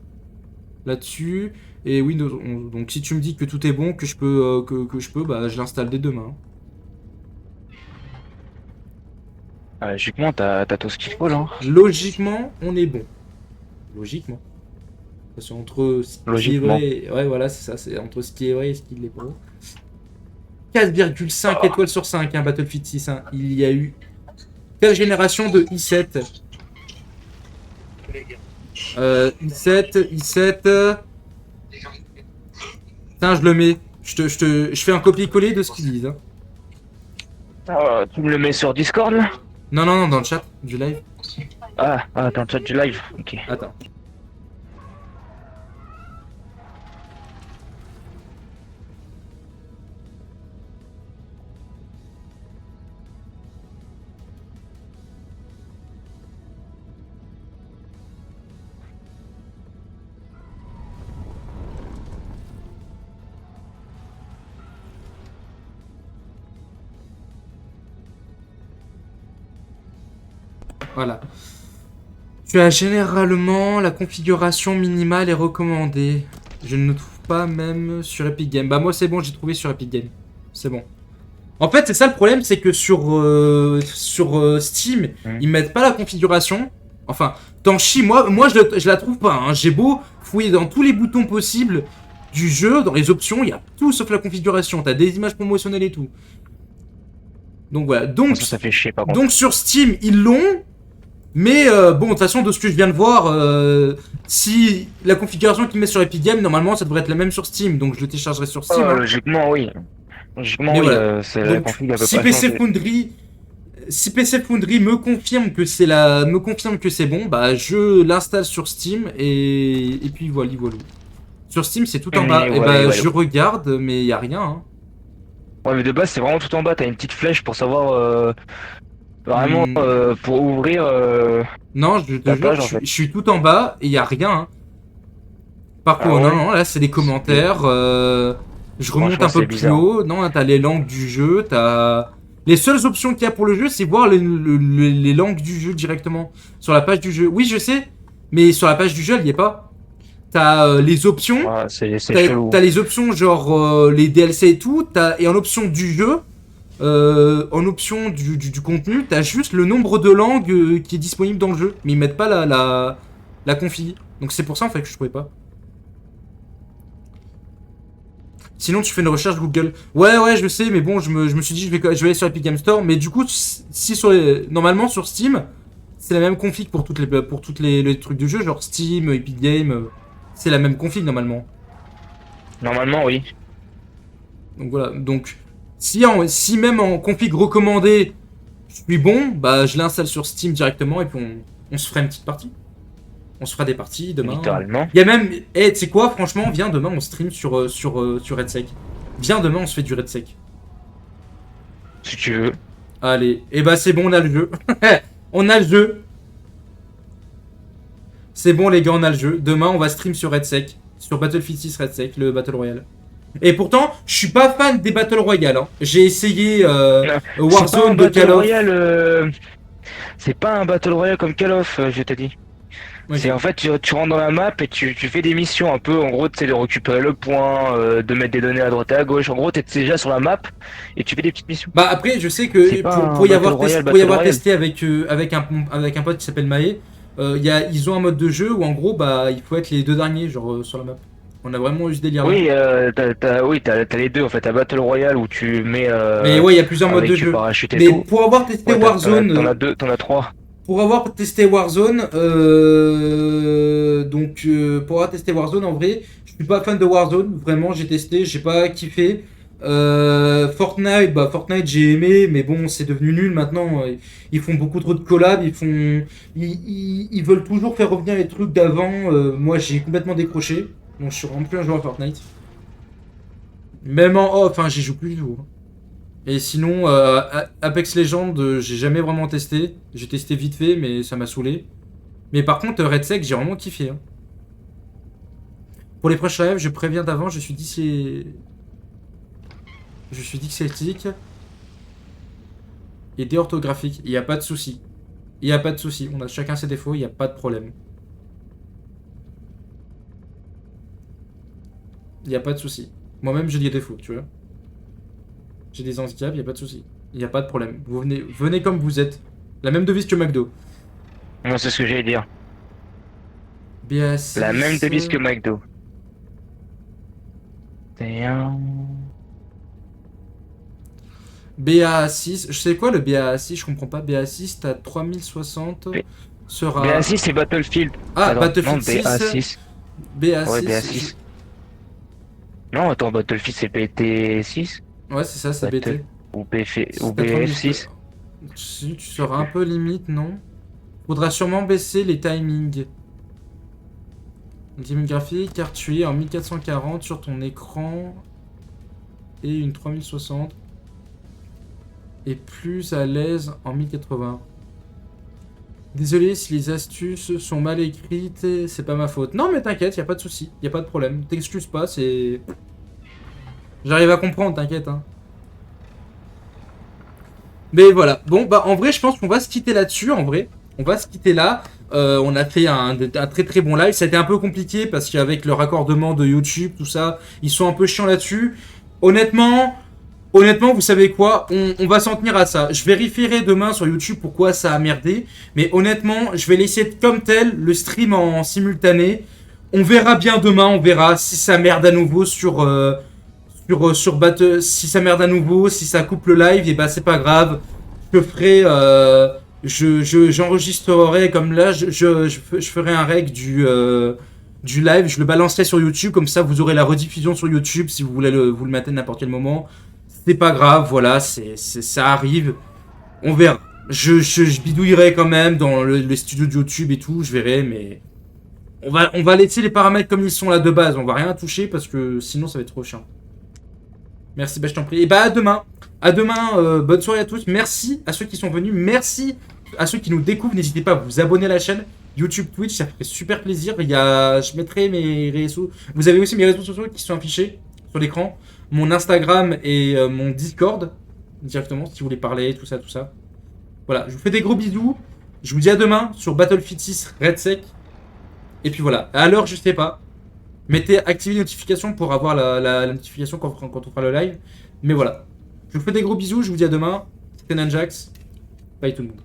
là-dessus, et Windows 11. Donc si tu me dis que tout est bon, que je peux, bah je l'installe dès demain. Logiquement, t'as tout ce qu'il faut là. Logiquement, on est bon. Logiquement. Parce que entre ce qui est Logiquement. vrai, ouais voilà c'est ça, c'est entre ce qui est vrai et ce qui l'est pas. 4,5 étoiles sur 5, hein, Battlefield 6. Hein. Il y a eu 4 générations de i7. i7. Putain, je le mets. Je fais un copier-coller de ce qu'ils disent. Hein. Tu me le mets sur Discord là? Non, non, non, dans le chat du live. Ah, dans le chat du live. Ok. Attends. Voilà. Tu as généralement la configuration minimale est recommandée. Je ne trouve pas même sur Epic Games. Bah moi c'est bon, j'ai trouvé sur Epic Games. C'est bon. En fait c'est ça le problème, c'est que sur Steam, ils mettent pas la configuration. Enfin, t'en chies, moi je la trouve pas. Hein. J'ai beau fouiller dans tous les boutons possibles du jeu, dans les options, il y a tout sauf la configuration. T'as des images promotionnelles et tout. Donc voilà. Donc, Ça fait chier par contre. donc sur Steam, ils l'ont. Mais bon, de toute façon, de ce que je viens de voir, si la configuration qu'ils mettent sur Epic Games, normalement, ça devrait être la même sur Steam. Donc je le téléchargerai sur Steam. Hein. Logiquement, oui. Logiquement, Mais oui, voilà. c'est la Donc, config à peu si près PC changée. Foundry me confirme que c'est bon, bah je l'installe sur Steam et puis voilà. Sur Steam, c'est tout en bas. Et bah je regarde, mais y a rien. Hein. Ouais, mais de base, c'est vraiment tout en bas. T'as une petite flèche pour savoir vraiment pour ouvrir. Non, je te la jure, page, en fait. je suis tout en bas et y a rien. Hein. Par contre, ouais. non, là c'est des commentaires. Je remonte Franchement, un peu c'est plus bizarre. haut. Non, t'as les langues du jeu. T'as les seules options qu'il y a pour le jeu, c'est voir les langues du jeu directement sur la page du jeu. Oui, je sais, mais sur la page du jeu, elle y est pas. T'as les options. Ouais, c'est chelou. T'as les options genre les DLC et tout. Et en option du jeu, en option du contenu, t'as juste le nombre de langues qui est disponible dans le jeu, mais ils mettent pas la config. Donc c'est pour ça en fait que je trouvais pas. Sinon tu fais une recherche Google. Ouais, je sais, mais bon, je me suis dit je vais aller sur Epic Games Store, mais du coup, si normalement sur Steam, c'est la même config pour toutes les trucs du jeu, genre Steam, Epic Games, c'est la même config normalement. Normalement, oui. Donc voilà, donc si même en config recommandé, je suis bon, bah je l'installe sur Steam directement et puis on se fera une petite partie. On se fera des parties demain. Littéralement. Il y a même, tu sais quoi, franchement, viens demain on stream sur RedSec. Viens demain on se fait du RedSec. Si tu veux. Allez, et bah c'est bon, on a le jeu. On a le jeu. C'est bon les gars, on a le jeu. Demain on va stream sur RedSec. Sur Battlefield 6 RedSec, le Battle Royale. Et pourtant, je suis pas fan des Battle Royale. Hein. J'ai essayé Warzone de Call of. C'est pas un Battle Royale comme Call of, je t'ai dit. Ouais, C'est en fait, tu rentres dans la map et tu fais des missions un peu, en gros, tu sais, de récupérer le point, de mettre des données à droite et à gauche. En gros, t'es déjà sur la map et tu fais des petites missions. Bah après, je sais C'est que pas pour, un pour y Battle avoir, Royale, pour y Battle avoir Royale. testé avec un pote qui s'appelle Maé, ils ont un mode de jeu où en gros, bah, il faut être les deux derniers, genre sur la map. On a vraiment eu ce délire là. Oui, t'as les deux en fait. T'as Battle Royale où tu mets Mais ouais, il y a plusieurs modes de avec du jeu. parachute et Mais tout. pour avoir testé Ouais, Warzone, t'en as trois. pour avoir testé Warzone, pour avoir testé Warzone, en vrai, je suis pas fan de Warzone. Vraiment, j'ai testé, j'ai pas kiffé. Fortnite, j'ai aimé, mais bon, c'est devenu nul maintenant. Ils font beaucoup trop de collabs, ils veulent toujours faire revenir les trucs d'avant. Moi, j'ai complètement décroché, donc je suis vraiment plus un joueur à Fortnite. Même en off, enfin, j'y joue plus du tout. Et sinon, Apex Legends, j'ai jamais vraiment testé. J'ai testé vite fait, mais ça m'a saoulé. Mais par contre, Red Sec, j'ai vraiment kiffé. Hein. Pour les prochains lives, je préviens d'avant, je suis dyslexique et déorthographique. Il n'y a pas de souci. Il n'y a pas de souci. On a chacun ses défauts, il n'y a pas de problème. Il n'y a pas de souci. Moi-même, j'ai des défauts, tu vois. J'ai des handicaps, il n'y a pas de souci. Il n'y a pas de problème. Vous venez comme vous êtes. La même devise que McDo. Non, c'est ce que j'allais dire. BA6. La même devise que McDo. C'est un... BA6. Je sais quoi le BA6? Je comprends pas. BA6, t'as 3060. B- Sera. BA6 c'est Battlefield. Ah, Attends, Battlefield non, 6. BA6. BA6. Ouais, BA6. Non, attends, Battlefield c'est BT6 Ouais, c'est ça, c'est BT. ou ou T'as 3000. BF6. Si, tu seras un peu limite, non? Faudra sûrement baisser les timings. Le timing graphique, car tu es en 1440 sur ton écran et une 3060. Et plus à l'aise en 1080. Désolé si les astuces sont mal écrites, c'est pas ma faute. Non mais t'inquiète, y a pas de souci, y a pas de problème. T'excuses pas, c'est... J'arrive à comprendre, t'inquiète. Hein. Mais voilà, bon bah en vrai je pense qu'on va se quitter là-dessus, en vrai. On va se quitter là. On a fait un très très bon live. Ça a été un peu compliqué parce qu'avec le raccordement de YouTube, tout ça, ils sont un peu chiants là-dessus. Honnêtement, vous savez quoi, on va s'en tenir à ça. Je vérifierai demain sur YouTube pourquoi ça a merdé. Mais honnêtement, je vais laisser comme tel le stream en simultané. On verra bien demain, on verra si ça merde à nouveau sur Battle. Si ça merde à nouveau, si ça coupe le live, et bah c'est pas grave. Je ferai... j'enregistrerai comme là, je ferai un rec du live, je le balancerai sur YouTube, comme ça vous aurez la rediffusion sur YouTube si vous voulez vous le mettre à n'importe quel moment. C'est pas grave, voilà, ça arrive. On verra. Je bidouillerai quand même dans le studio de YouTube et tout, je verrai, mais... On va laisser les paramètres comme ils sont là de base, on va rien toucher parce que sinon ça va être trop chiant. Merci, bah je t'en prie. Et bah à demain. À demain, bonne soirée à tous. Merci à ceux qui sont venus. Merci à ceux qui nous découvrent. N'hésitez pas à vous abonner à la chaîne YouTube, Twitch, ça ferait super plaisir. Je mettrai mes réseaux. Vous avez aussi mes réseaux sociaux qui sont affichés sur l'écran. Mon Instagram et mon Discord directement si vous voulez parler, tout ça, tout ça. Voilà, je vous fais des gros bisous. Je vous dis à demain sur Battlefield 6 Red Sec. Et puis voilà. À l'heure, je sais pas. Activez les notifications pour avoir la notification quand on fera le live. Mais voilà. Je vous fais des gros bisous, je vous dis à demain. C'était Nanjax. Bye tout le monde.